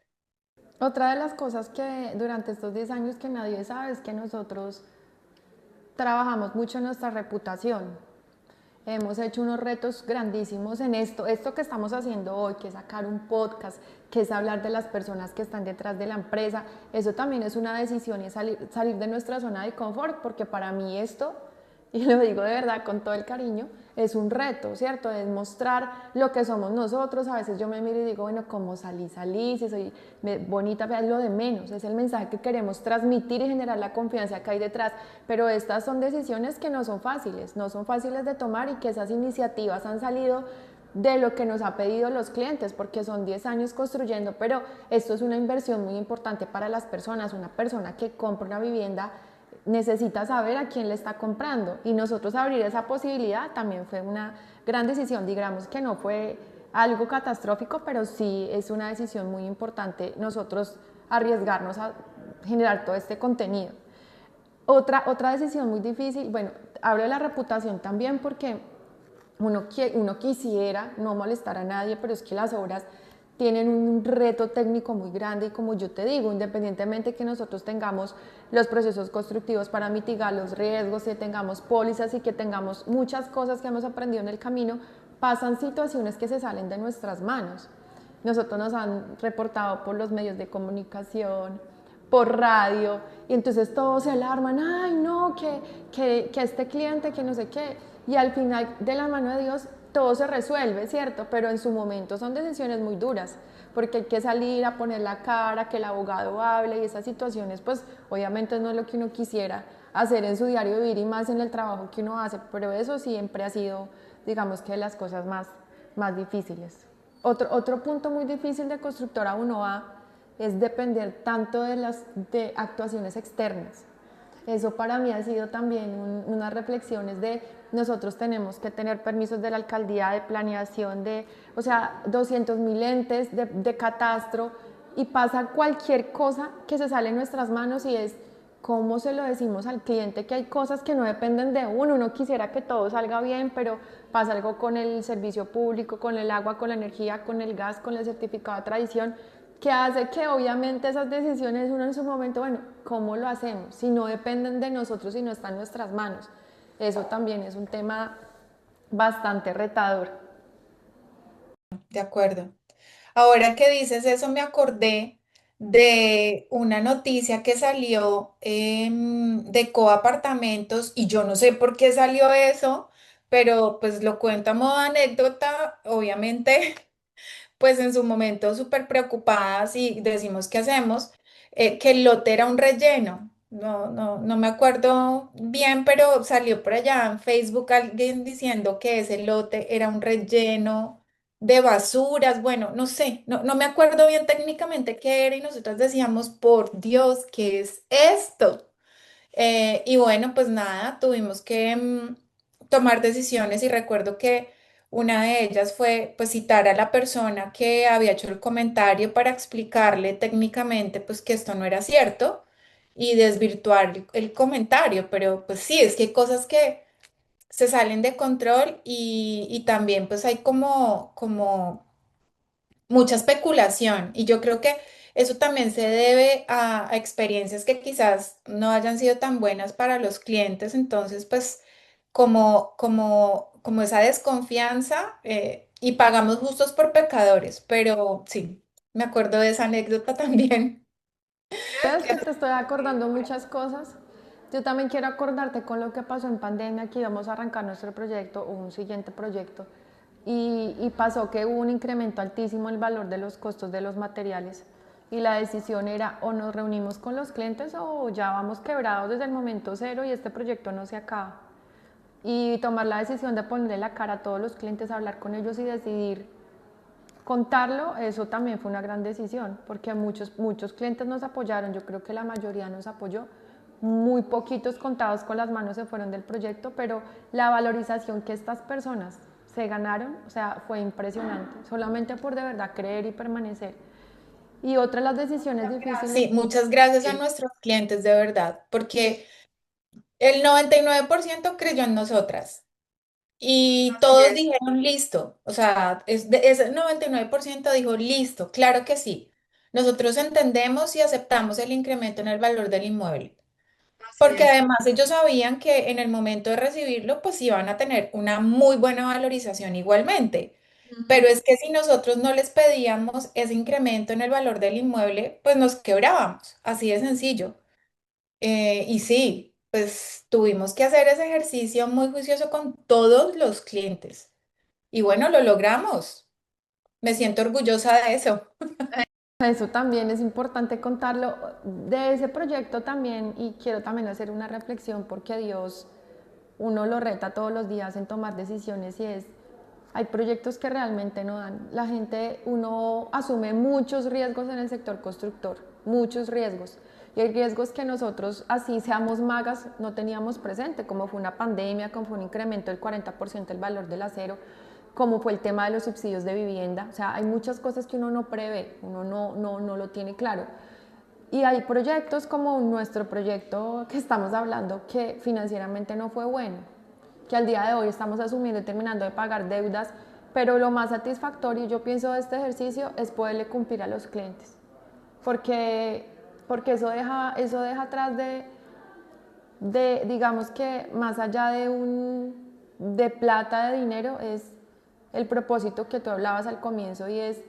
Speaker 3: Otra de las cosas que durante estos 10 años que nadie sabe es que nosotros trabajamos mucho en nuestra reputación. Hemos hecho unos retos grandísimos en esto que estamos haciendo hoy, que es sacar un podcast, que es hablar de las personas que están detrás de la empresa. Eso también es una decisión y es salir de nuestra zona de confort, porque para mí esto, y lo digo de verdad con todo el cariño, es un reto, ¿cierto? Es mostrar lo que somos nosotros. A veces yo me miro y digo, bueno, ¿cómo salí? Si soy bonita, es lo de menos. Es el mensaje que queremos transmitir y generar la confianza que hay detrás. Pero estas son decisiones que no son fáciles, no son fáciles de tomar y que esas iniciativas han salido de lo que nos ha pedido los clientes, porque son 10 años construyendo, pero esto es una inversión muy importante para las personas. Una persona que compra una vivienda necesita saber a quién le está comprando, y nosotros abrir esa posibilidad también fue una gran decisión. Digamos que no fue algo catastrófico, pero sí es una decisión muy importante nosotros arriesgarnos a generar todo este contenido. Otra decisión muy difícil, bueno, hablo de la reputación también, porque uno quisiera no molestar a nadie, pero es que las obras tienen un reto técnico muy grande, y como yo te digo, independientemente que nosotros tengamos los procesos constructivos para mitigar los riesgos, que tengamos pólizas y que tengamos muchas cosas que hemos aprendido en el camino, pasan situaciones que se salen de nuestras manos. Nosotros nos han reportado por los medios de comunicación, por radio, y entonces todos se alarman, ay no, que este cliente, que no sé qué, y al final de la mano de Dios todo se resuelve, ¿cierto? Pero en su momento son decisiones muy duras, porque hay que salir a poner la cara, que el abogado hable, y esas situaciones pues obviamente no es lo que uno quisiera hacer en su diario vivir, y más en el trabajo que uno hace, pero eso siempre ha sido, digamos, que de las cosas más difíciles. Otro punto muy difícil de Constructora 1A es depender tanto de actuaciones externas. Eso para mí ha sido también unas reflexiones de nosotros tenemos que tener permisos de la alcaldía, de planeación, o sea, 200.000 entes de catastro, y pasa cualquier cosa que se sale en nuestras manos, y es cómo se lo decimos al cliente que hay cosas que no dependen de uno quisiera que todo salga bien, pero pasa algo con el servicio público, con el agua, con la energía, con el gas, con el certificado de tradición, que hace que obviamente esas decisiones uno en su momento, bueno, ¿cómo lo hacemos? Si no dependen de nosotros y no están en nuestras manos. Eso también es un tema bastante retador.
Speaker 4: De acuerdo. Ahora que dices eso, me acordé de una noticia que salió de Coapartamentos, y yo no sé por qué salió eso, pero pues lo cuento a modo de anécdota. Obviamente, pues en su momento súper preocupadas y decimos, ¿qué hacemos? Que el lote era un relleno. No me acuerdo bien, pero salió por allá en Facebook alguien diciendo que ese lote era un relleno de basuras. Bueno, no sé, no me acuerdo bien técnicamente qué era, y nosotros decíamos, por Dios, ¿qué es esto? Y bueno, pues nada, tuvimos que tomar decisiones, y recuerdo que una de ellas fue pues citar a la persona que había hecho el comentario para explicarle técnicamente pues que esto no era cierto y desvirtuar el comentario. Pero pues sí, es que hay cosas que se salen de control, y también pues hay como mucha especulación, y yo creo que eso también se debe a experiencias que quizás no hayan sido tan buenas para los clientes. Entonces pues como esa desconfianza, y pagamos justos por pecadores. Pero sí, me acuerdo de esa anécdota también.
Speaker 3: ¿Ves que te estoy acordando muchas cosas? Yo también quiero acordarte con lo que pasó en pandemia, que íbamos a arrancar nuestro proyecto o un siguiente proyecto, y pasó que hubo un incremento altísimo en el valor de los costos de los materiales, y la decisión era o nos reunimos con los clientes o ya vamos quebrados desde el momento cero y este proyecto no se acaba. Y tomar la decisión de ponerle la cara a todos los clientes, hablar con ellos y decidir contarlo, eso también fue una gran decisión, porque muchos clientes nos apoyaron. Yo creo que la mayoría nos apoyó, muy poquitos contados con las manos se fueron del proyecto, pero la valorización que estas personas se ganaron, o sea, fue impresionante, solamente por de verdad creer y permanecer. Y otra de las decisiones difíciles,
Speaker 4: Sí, muchas gracias a nuestros clientes de verdad, porque el 99% creyó en nosotras. Y
Speaker 1: Así
Speaker 4: todos
Speaker 1: es.
Speaker 4: dijeron listo, o sea, ese 99% dijo listo, claro que sí. Nosotros entendemos y aceptamos el incremento en el valor del inmueble,
Speaker 1: Así
Speaker 4: porque
Speaker 1: es.
Speaker 4: además ellos sabían que en el momento de recibirlo, pues iban a tener una muy buena valorización igualmente. Pero
Speaker 1: Ujú.
Speaker 4: es que si nosotros no les pedíamos ese incremento en el valor del inmueble, pues nos quebrábamos, así de sencillo. Y sí, pues tuvimos que hacer ese ejercicio muy juicioso con todos los clientes. Y bueno, lo logramos. Me siento orgullosa de eso.
Speaker 3: Eso también es importante contarlo de ese proyecto también y quiero también hacer una reflexión porque Dios uno lo reta todos los días en tomar decisiones y es, hay proyectos que realmente no dan. La gente, uno asume muchos riesgos en el sector constructor, muchos riesgos. Y hay riesgos que nosotros, así seamos magas, no teníamos presente, como fue una pandemia, como fue un incremento del 40% del valor del acero, como fue el tema de los subsidios de vivienda. O sea, hay muchas cosas que uno no prevé, uno no lo tiene claro. Y hay proyectos como nuestro proyecto que estamos hablando que financieramente no fue bueno, que al día de hoy estamos asumiendo y terminando de pagar deudas, pero lo más satisfactorio yo pienso de este ejercicio es poderle cumplir a los clientes, porque, porque eso deja atrás digamos que más allá de plata, de dinero, es el propósito que tú hablabas al comienzo y es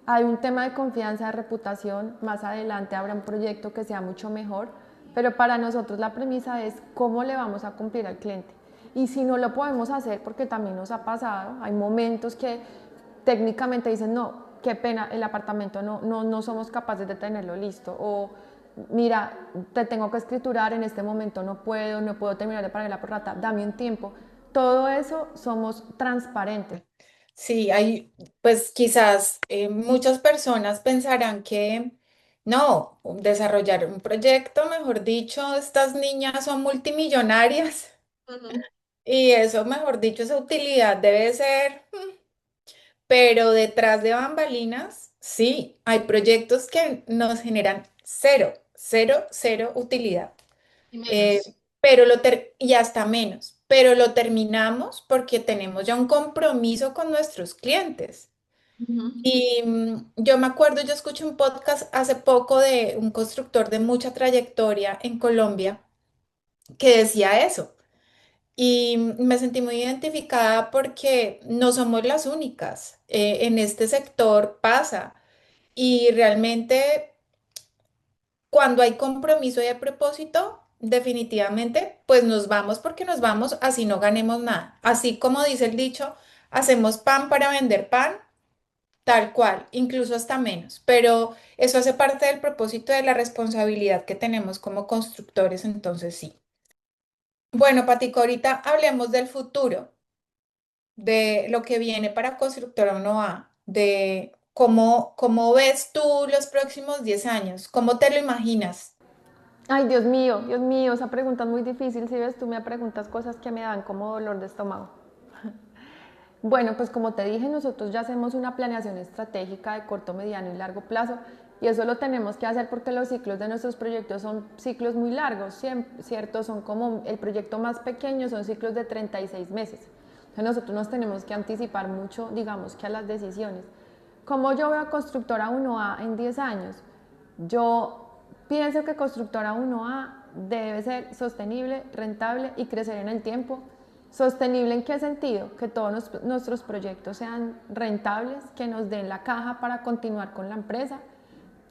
Speaker 3: hay un tema de confianza, de reputación, más adelante habrá un proyecto que sea mucho mejor, pero para nosotros la premisa es cómo le vamos a cumplir al cliente. Y si no lo podemos hacer, porque también nos ha pasado, hay momentos que técnicamente dicen, no, qué pena, el apartamento no somos capaces de tenerlo listo, o mira, te tengo que escriturar, en este momento no puedo terminar de pagar la prorrata, dame un tiempo. Todo eso somos transparentes.
Speaker 4: Sí, hay, pues quizás muchas personas pensarán que no, desarrollar un proyecto, mejor dicho, estas niñas son multimillonarias
Speaker 1: Ujú.
Speaker 4: y eso, mejor dicho, esa utilidad debe ser, pero detrás de bambalinas, sí, hay proyectos que nos generan cero, cero, cero utilidad.
Speaker 1: Y
Speaker 4: eh,
Speaker 1: menos.
Speaker 4: y hasta menos, pero lo terminamos porque tenemos ya un compromiso con nuestros clientes.
Speaker 1: Ujú.
Speaker 4: Y yo me acuerdo, yo escuché un podcast hace poco de un constructor de mucha trayectoria en Colombia que decía eso. Y me sentí muy identificada porque no somos las únicas. En este sector pasa. Y realmente cuando hay compromiso y hay propósito, definitivamente, pues nos vamos porque nos vamos así no ganemos nada. Así como dice el dicho, hacemos pan para vender pan, tal cual, incluso hasta menos. Pero eso hace parte del propósito de la responsabilidad que tenemos como constructores, entonces sí. Bueno, Patico, ahorita hablemos del futuro, de lo que viene para Constructora 1A, de cómo ves tú los próximos 10 años, cómo te lo imaginas.
Speaker 3: Ay, Dios mío, esa pregunta es muy difícil. Si ves, tú me preguntas cosas que me dan como dolor de estómago. Bueno, pues como te dije, nosotros ya hacemos una planeación estratégica de corto, mediano y largo plazo y eso lo tenemos que hacer porque los ciclos de nuestros proyectos son ciclos muy largos, ¿cierto? Son como el proyecto más pequeño, son ciclos de 36 meses. Entonces nosotros nos tenemos que anticipar mucho, digamos que a las decisiones. ¿Cómo yo veo a Constructora 1A en 10 años? Yo pienso que Constructora 1A debe ser sostenible, rentable y crecer en el tiempo. ¿Sostenible en qué sentido? Que todos nuestros proyectos sean rentables, que nos den la caja para continuar con la empresa.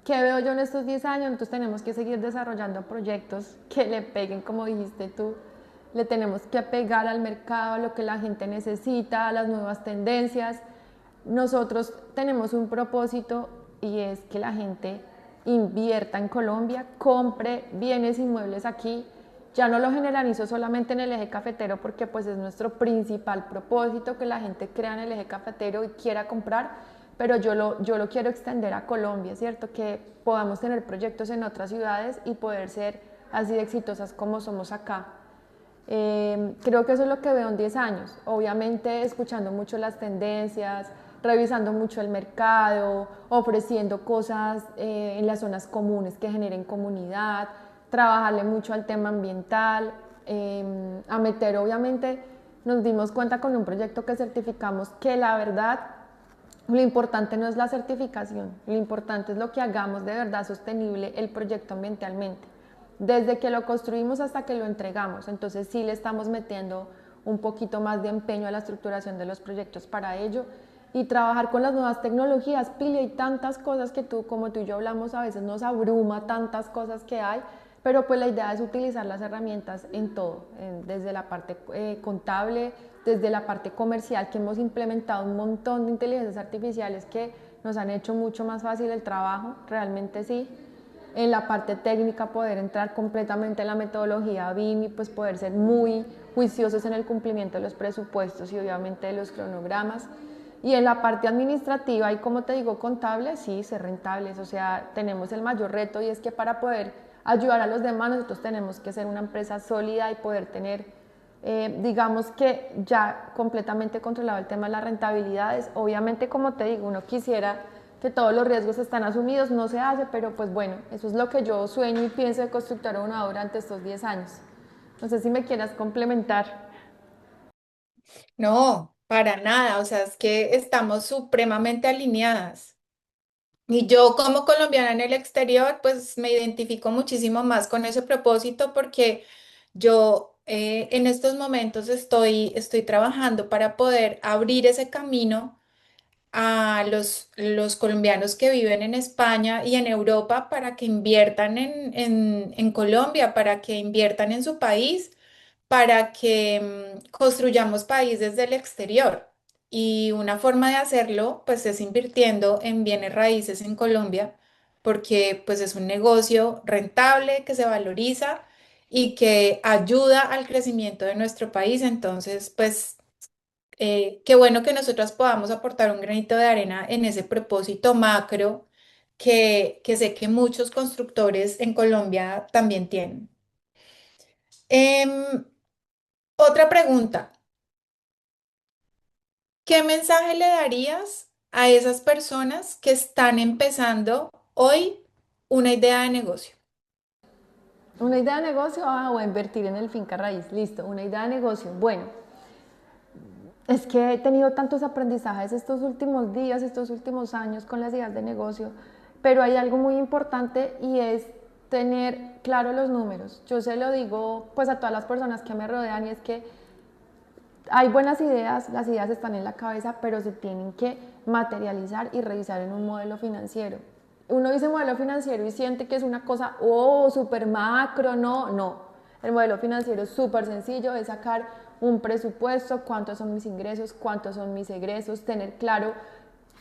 Speaker 3: ¿Qué veo yo en estos 10 años? Entonces tenemos que seguir desarrollando proyectos que le peguen, como dijiste tú, le tenemos que pegar al mercado, a lo que la gente necesita, a las nuevas tendencias. Nosotros tenemos un propósito y es que la gente invierta en Colombia, compre bienes inmuebles aquí. Ya no lo generalizo solamente en el eje cafetero porque pues es nuestro principal propósito que la gente crea en el eje cafetero y quiera comprar, pero yo lo quiero extender a Colombia, ¿cierto? Que podamos tener proyectos en otras ciudades y poder ser así de exitosas como somos acá. Creo que eso es lo que veo en 10 años. Obviamente escuchando mucho las tendencias, revisando mucho el mercado, ofreciendo cosas en las zonas comunes que generen comunidad, trabajarle mucho al tema ambiental, a meter obviamente nos dimos cuenta con un proyecto que certificamos que la verdad, lo importante no es la certificación, lo importante es lo que hagamos de verdad sostenible el proyecto ambientalmente, desde que lo construimos hasta que lo entregamos. Entonces sí le estamos metiendo un poquito más de empeño a la estructuración de los proyectos para ello y trabajar con las nuevas tecnologías. Pili, hay tantas cosas que como tú y yo hablamos, a veces nos abruma tantas cosas que hay, pero pues la idea es utilizar las herramientas en todo, desde la parte contable, desde la parte comercial, que hemos implementado un montón de inteligencias artificiales que nos han hecho mucho más fácil el trabajo, realmente sí. En la parte técnica, poder entrar completamente en la metodología BIM y pues poder ser muy juiciosos en el cumplimiento de los presupuestos y obviamente de los cronogramas. Y en la parte administrativa y como te digo, contable, sí, ser rentables. O sea, tenemos el mayor reto y es que para poder ayudar a los demás nosotros tenemos que ser una empresa sólida y poder tener, digamos que ya completamente controlado el tema de las rentabilidades. Obviamente, como te digo, uno quisiera que todos los riesgos están asumidos, no se hace, pero pues bueno, eso es lo que yo sueño y pienso de Constructora Uno durante estos 10 años. No sé si me quieras complementar.
Speaker 4: No, para nada, o sea, es que estamos supremamente alineadas. Y yo como colombiana en el exterior, pues me identifico muchísimo más con ese propósito porque yo en estos momentos estoy trabajando para poder abrir ese camino a los colombianos que viven en España y en Europa para que inviertan en Colombia, para que inviertan en su país, para que construyamos país desde el exterior. Y una forma de hacerlo, pues, es invirtiendo en bienes raíces en Colombia, porque pues es un negocio rentable que se valoriza y que ayuda al crecimiento de nuestro país. Entonces, pues qué bueno que nosotras podamos aportar un granito de arena en ese propósito macro que sé que muchos constructores en Colombia también tienen. Em, Otra pregunta, ¿qué mensaje le darías a esas personas que están empezando hoy una idea de negocio?
Speaker 3: Una idea de negocio, o invertir en el finca raíz, listo, una idea de negocio. Bueno, es que he tenido tantos aprendizajes estos últimos días, estos últimos años con las ideas de negocio, pero hay algo muy importante y es tener claro los números. Yo se lo digo pues a todas las personas que me rodean y es que hay buenas ideas, las ideas están en la cabeza, pero se tienen que materializar y revisar en un modelo financiero. Uno dice modelo financiero y siente que es una cosa, oh, súper macro, no, no. El modelo financiero es súper sencillo, es sacar un presupuesto, cuántos son mis ingresos, cuántos son mis egresos, tener claro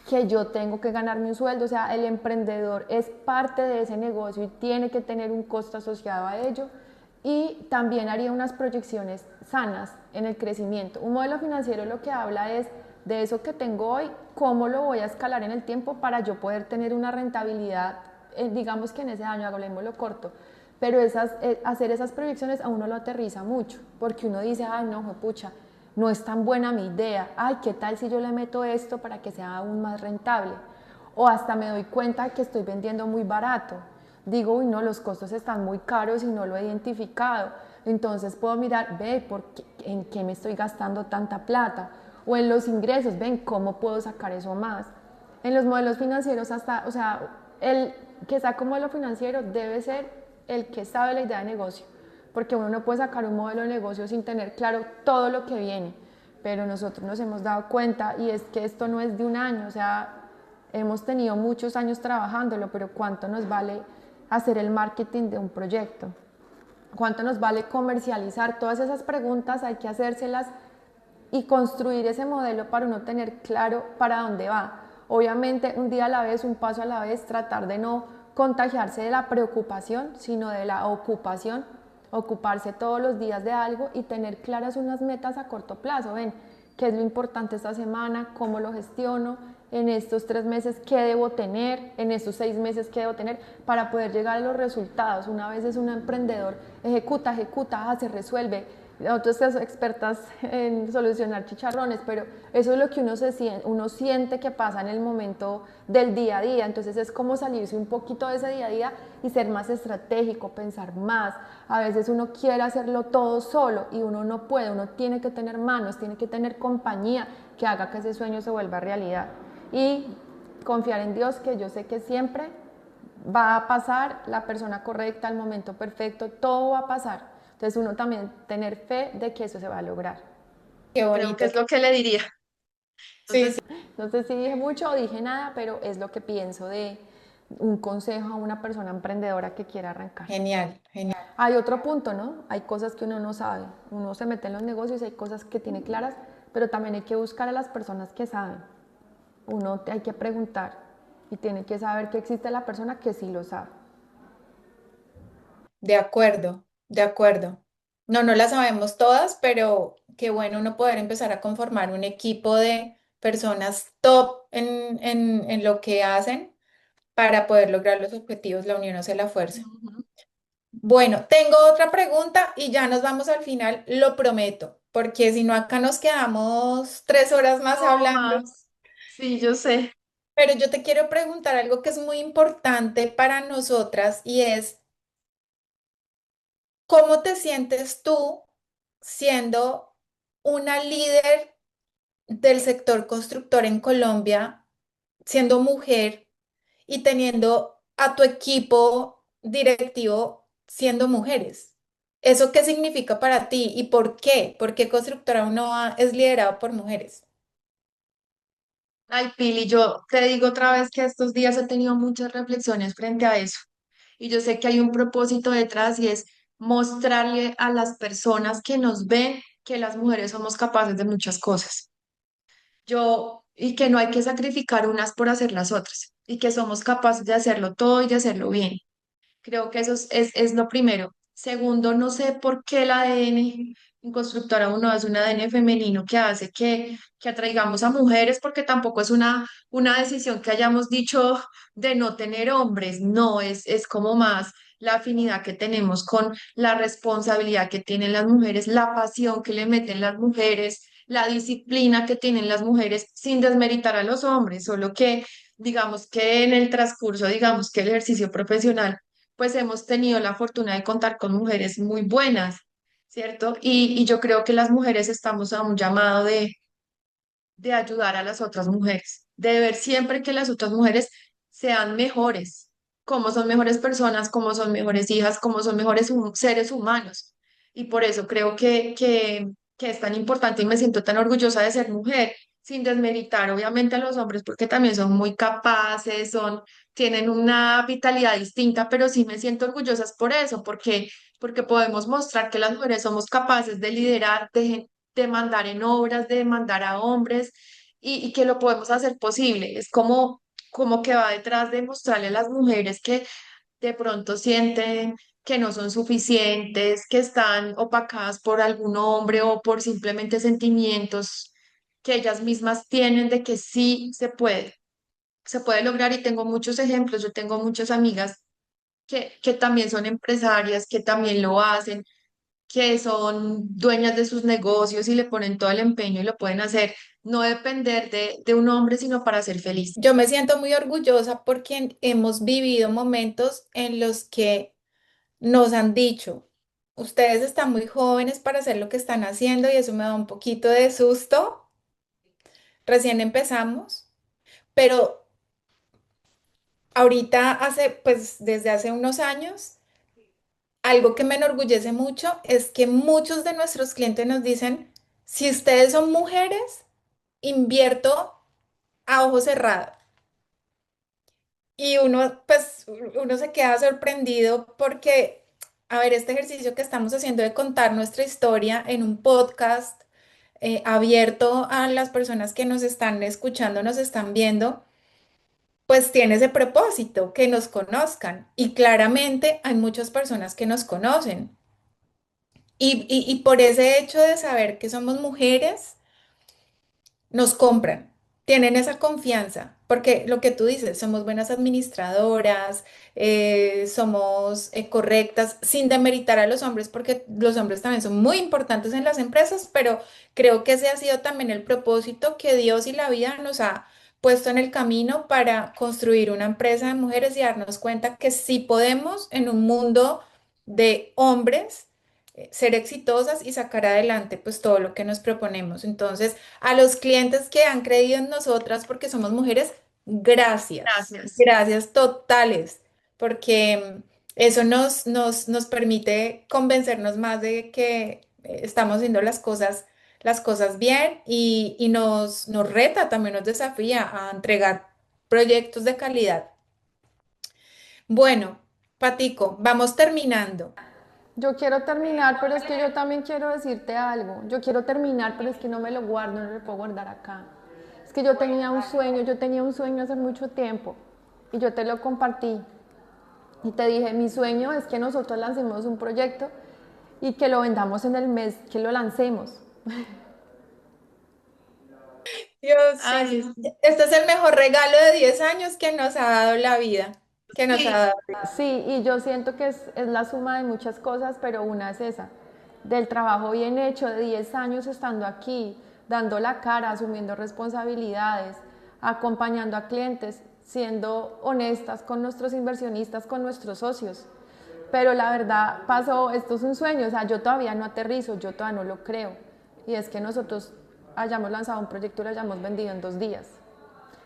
Speaker 3: que yo tengo que ganarme un sueldo, o sea, el emprendedor es parte de ese negocio y tiene que tener un costo asociado a ello y también haría unas proyecciones sanas en el crecimiento. Un modelo financiero lo que habla es de eso que tengo hoy, cómo lo voy a escalar en el tiempo para yo poder tener una rentabilidad, digamos que en ese año, hablemoslo corto, pero hacer esas proyecciones a uno lo aterriza mucho, porque uno dice, ay no, pucha, no es tan buena mi idea, ay, ¿qué tal si yo le meto esto para que sea aún más rentable? O hasta me doy cuenta que estoy vendiendo muy barato. Digo, uy, no, los costos están muy caros y no lo he identificado. Entonces puedo mirar, ve, ¿en qué me estoy gastando tanta plata? O en los ingresos, ven, ¿cómo puedo sacar eso más? En los modelos financieros hasta, o sea, el que saca un modelo financiero debe ser el que sabe la idea de negocio, porque uno no puede sacar un modelo de negocio sin tener claro todo lo que viene, pero nosotros nos hemos dado cuenta y es que esto no es de un año, o sea, hemos tenido muchos años trabajándolo, pero ¿cuánto nos vale hacer el marketing de un proyecto? ¿Cuánto nos vale comercializar? Todas esas preguntas hay que hacérselas y construir ese modelo para uno tener claro para dónde va. Obviamente, un día a la vez, un paso a la vez, tratar de no contagiarse de la preocupación, sino de la ocupación, ocuparse todos los días de algo y tener claras unas metas a corto plazo. Ven, qué es lo importante esta semana, cómo lo gestiono, en estos 3 meses qué debo tener, en estos 6 meses qué debo tener para poder llegar a los resultados. Una vez es un emprendedor, ejecuta, se resuelve, nosotros somos expertas en solucionar chicharrones, pero eso es lo que uno siente que pasa en el momento del día a día, entonces es como salirse un poquito de ese día a día y ser más estratégico, pensar más. A veces uno quiere hacerlo todo solo y uno no puede, uno tiene que tener manos, tiene que tener compañía que haga que ese sueño se vuelva realidad. Y confiar en Dios, que yo sé que siempre va a pasar la persona correcta, el momento perfecto, todo va a pasar. Entonces uno también tener fe de que eso se va a lograr.
Speaker 4: Qué
Speaker 1: Creo que
Speaker 4: bonito.
Speaker 1: es lo que le diría.
Speaker 4: Sí, sí,
Speaker 3: No sé si dije mucho o dije nada, pero es lo que pienso de un consejo a una persona emprendedora que quiera arrancar.
Speaker 4: genial, genial.
Speaker 3: Hay otro punto, ¿no? Hay cosas que uno no sabe. Uno se mete en los negocios y hay cosas que tiene claras, pero también hay que buscar a las personas que saben. Uno hay que preguntar y tiene que saber que existe la persona que sí lo sabe.
Speaker 4: De acuerdo, de acuerdo. No, no las sabemos todas, pero qué bueno uno poder empezar a conformar un equipo de personas top en lo que hacen para poder lograr los objetivos. La unión hace la fuerza.
Speaker 1: Ujú.
Speaker 4: Bueno, tengo otra pregunta y ya nos vamos al final, lo prometo, porque si no acá nos quedamos 3 horas más
Speaker 1: No
Speaker 4: hablando.
Speaker 1: más. Sí, yo sé.
Speaker 4: Pero yo te quiero preguntar algo que es muy importante para nosotras y es, ¿cómo te sientes tú siendo una líder del sector constructor en Colombia, siendo mujer y teniendo a tu equipo directivo siendo mujeres? ¿Eso qué significa para ti y por qué? ¿Por qué Constructora Unoa es liderado por mujeres?
Speaker 1: Ay, Pili, yo te digo otra vez que estos días he tenido muchas reflexiones frente a eso. Y yo sé que hay un propósito detrás y es mostrarle a las personas que nos ven que las mujeres somos capaces de muchas cosas. Y que no hay que sacrificar unas por hacer las otras. Y que somos capaces de hacerlo todo y de hacerlo bien. Creo que eso es lo primero. Segundo, no sé por qué el ADN en Constructora Uno es un ADN femenino que hace que atraigamos a mujeres, porque tampoco es una decisión que hayamos dicho de no tener hombres, no, es como más la afinidad que tenemos con la responsabilidad que tienen las mujeres, la pasión que le meten las mujeres, la disciplina que tienen las mujeres, sin desmeritar a los hombres, solo que digamos que en el transcurso, digamos que el ejercicio profesional pues hemos tenido la fortuna de contar con mujeres muy buenas, ¿cierto? Y yo creo que las mujeres estamos a un llamado de ayudar a las otras mujeres, de ver siempre que las otras mujeres sean mejores, como son mejores personas, como son mejores hijas, como son mejores seres humanos. Y por eso creo que es tan importante y me siento tan orgullosa de ser mujer, sin desmeritar obviamente a los hombres, porque también son muy capaces, tienen una vitalidad distinta, pero sí me siento orgullosa por eso, porque podemos mostrar que las mujeres somos capaces de liderar, de mandar en obras, de mandar a hombres y que lo podemos hacer posible. Es como que va detrás de mostrarle a las mujeres que de pronto sienten que no son suficientes, que están opacadas por algún hombre o por simplemente sentimientos que ellas mismas tienen de que sí se puede lograr y tengo muchos ejemplos, yo tengo muchas amigas que también son empresarias, que también lo hacen, que son dueñas de sus negocios y le ponen todo el empeño y lo pueden hacer, no depender de un hombre, sino para ser feliz.
Speaker 4: Yo me siento muy orgullosa porque hemos vivido momentos en los que nos han dicho, ustedes están muy jóvenes para hacer lo que están haciendo y eso me da un poquito de susto. Recién empezamos, pero ahorita pues desde hace unos años, algo que me enorgullece mucho es que muchos de nuestros clientes nos dicen, si ustedes son mujeres, invierto a ojo cerrado. Y uno, pues, uno se queda sorprendido porque, a ver, este ejercicio que estamos haciendo de contar nuestra historia en un podcast abierto a las personas que nos están escuchando, nos están viendo, pues tiene ese propósito, que nos conozcan. Y claramente hay muchas personas que nos conocen. Y por ese hecho de saber que somos mujeres, nos compran. tienen esa confianza, porque lo que tú dices, somos buenas administradoras, somos correctas, sin demeritar a los hombres, porque los hombres también son muy importantes en las empresas, pero creo que ese ha sido también el propósito que Dios y la vida nos ha puesto en el camino para construir una empresa de mujeres y darnos cuenta que sí podemos en un mundo de hombres ser exitosas y sacar adelante pues todo lo que nos proponemos. Entonces, a los clientes que han creído en nosotras porque somos mujeres, gracias,
Speaker 1: Gracias.
Speaker 4: gracias totales, porque eso nos permite convencernos más de que estamos haciendo las cosas bien y nos reta, también nos desafía a entregar proyectos de calidad. Bueno, Patico, vamos terminando.
Speaker 3: Yo quiero terminar, pero es que yo también quiero decirte algo. Yo quiero terminar, pero es que no me lo guardo, no lo puedo guardar acá. Es que yo tenía un sueño hace mucho tiempo y yo te lo compartí y te dije, mi sueño es que nosotros lancemos un proyecto y que lo vendamos en el mes, que lo lancemos.
Speaker 4: Dios, sí,
Speaker 1: Ay,
Speaker 4: sí, sí. Este es el mejor regalo de 10 años que nos ha dado la vida, que nos ha
Speaker 1: sí,
Speaker 4: dado.
Speaker 3: Sí, y yo siento que es la suma de muchas cosas, pero una es esa, del trabajo bien hecho, de 10 años estando aquí, dando la cara, asumiendo responsabilidades, acompañando a clientes, siendo honestas con nuestros inversionistas, con nuestros socios. Pero la verdad pasó, esto es un sueño, o sea, yo todavía no aterrizo, yo todavía no lo creo. Y es que nosotros hayamos lanzado un proyecto y lo hayamos vendido en 2 días.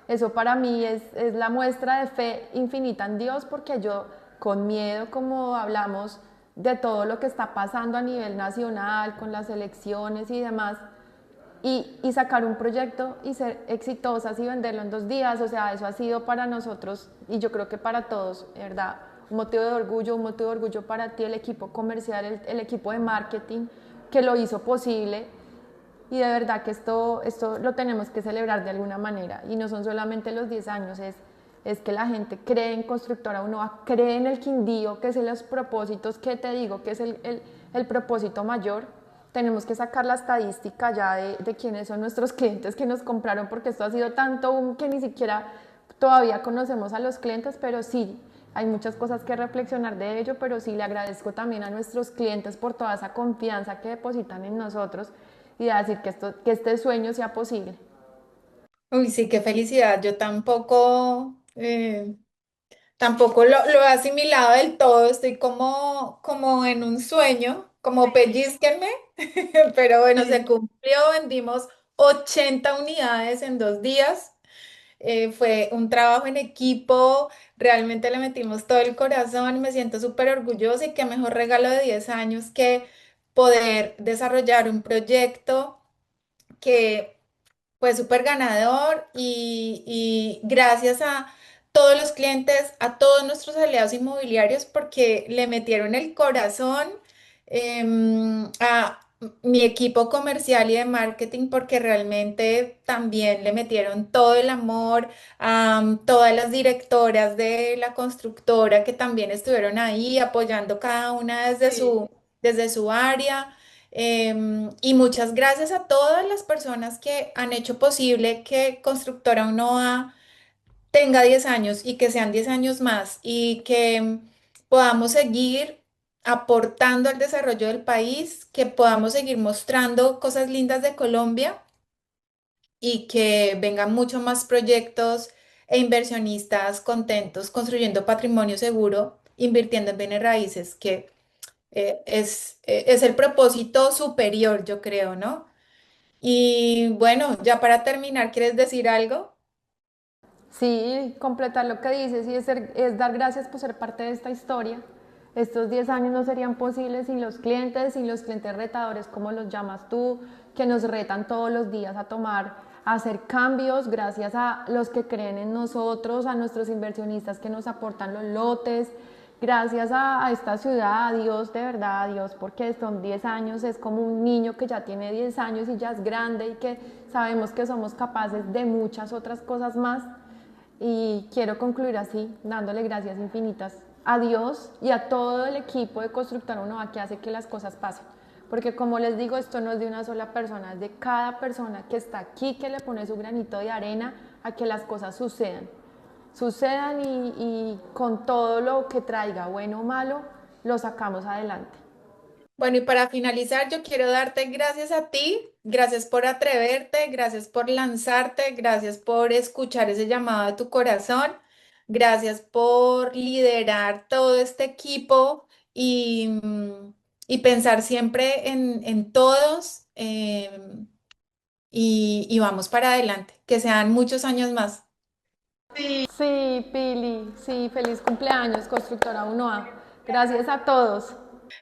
Speaker 3: Eso para mí es la muestra de fe infinita en Dios porque yo con miedo, como hablamos de todo lo que está pasando a nivel nacional, con las elecciones y demás, y sacar un proyecto y ser exitosas y venderlo en 2 días, o sea, eso ha sido para nosotros y yo creo que para todos, ¿verdad? Un motivo de orgullo para ti, el equipo comercial, el equipo de marketing que lo hizo posible y de verdad que esto lo tenemos que celebrar de alguna manera. Y no son solamente los 10 años, es que la gente cree en Constructora Unoa, cree en el Quindío, que es en los propósitos que te digo, que es el propósito mayor. Tenemos que sacar la estadística ya de quiénes son nuestros clientes que nos compraron, porque esto ha sido tanto que ni siquiera todavía conocemos a los clientes, pero sí, hay muchas cosas que reflexionar de ello, pero sí le agradezco también a nuestros clientes por toda esa confianza que depositan en nosotros y de decir que este sueño sea posible.
Speaker 4: Uy, sí, qué felicidad. Yo tampoco, tampoco lo he asimilado del todo. Estoy como en un sueño, como pellizquenme, pero bueno, se
Speaker 1: sí.
Speaker 4: cumplió. Vendimos 80 unidades en 2 días. Fue un trabajo en equipo, realmente le metimos todo el corazón y me siento súper orgullosa y qué mejor regalo de 10 años que poder desarrollar un proyecto que fue súper ganador y gracias a todos los clientes, a todos nuestros aliados inmobiliarios porque le metieron el corazón, a mi equipo comercial y de marketing porque realmente también le metieron todo el amor, a todas las directoras de la constructora que también estuvieron ahí apoyando cada una
Speaker 1: Sí.
Speaker 4: desde su área. Y muchas gracias a todas las personas que han hecho posible que Constructora Unoa tenga 10 años y que sean 10 años más y que podamos seguir aportando al desarrollo del país, que podamos seguir mostrando cosas lindas de Colombia y que vengan muchos más proyectos e inversionistas contentos construyendo patrimonio seguro, invirtiendo en bienes raíces, que es el propósito superior, yo creo, ¿no? Y bueno, ya para terminar, ¿quieres decir algo?
Speaker 3: Sí, completar lo que dices y es dar gracias por ser parte de esta historia. Estos 10 años no serían posibles sin los clientes retadores, como los llamas tú, que nos retan todos los días a hacer cambios, gracias a los que creen en nosotros, a nuestros inversionistas que nos aportan los lotes, gracias a esta ciudad, a Dios, de verdad, a Dios, porque son 10 años, es como un niño que ya tiene 10 años y ya es grande y que sabemos que somos capaces de muchas otras cosas más. Y quiero concluir así, dándole gracias infinitas a Dios y a todo el equipo de Constructora Unoa que hace que las cosas pasen. porque como les digo, esto no es de una sola persona, es de cada persona que está aquí, que le pone su granito de arena a que las cosas sucedan y con todo lo que traiga, bueno o malo, lo sacamos adelante.
Speaker 4: Bueno, y para finalizar, yo quiero darte gracias a ti, gracias por atreverte, gracias por lanzarte, gracias por escuchar ese llamado de tu corazón, gracias por liderar todo este equipo y pensar siempre en todos y vamos para adelante, que sean muchos años más.
Speaker 3: Sí, Pili, sí, feliz cumpleaños, Constructora 1A. Gracias a todos.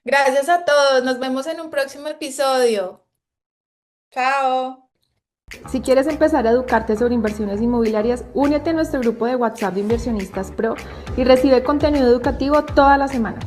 Speaker 4: Gracias a todos, nos vemos en un próximo episodio. Chao.
Speaker 3: Si quieres empezar a educarte sobre inversiones inmobiliarias, únete a nuestro grupo de WhatsApp de Inversionistas Pro y recibe contenido educativo toda la semana.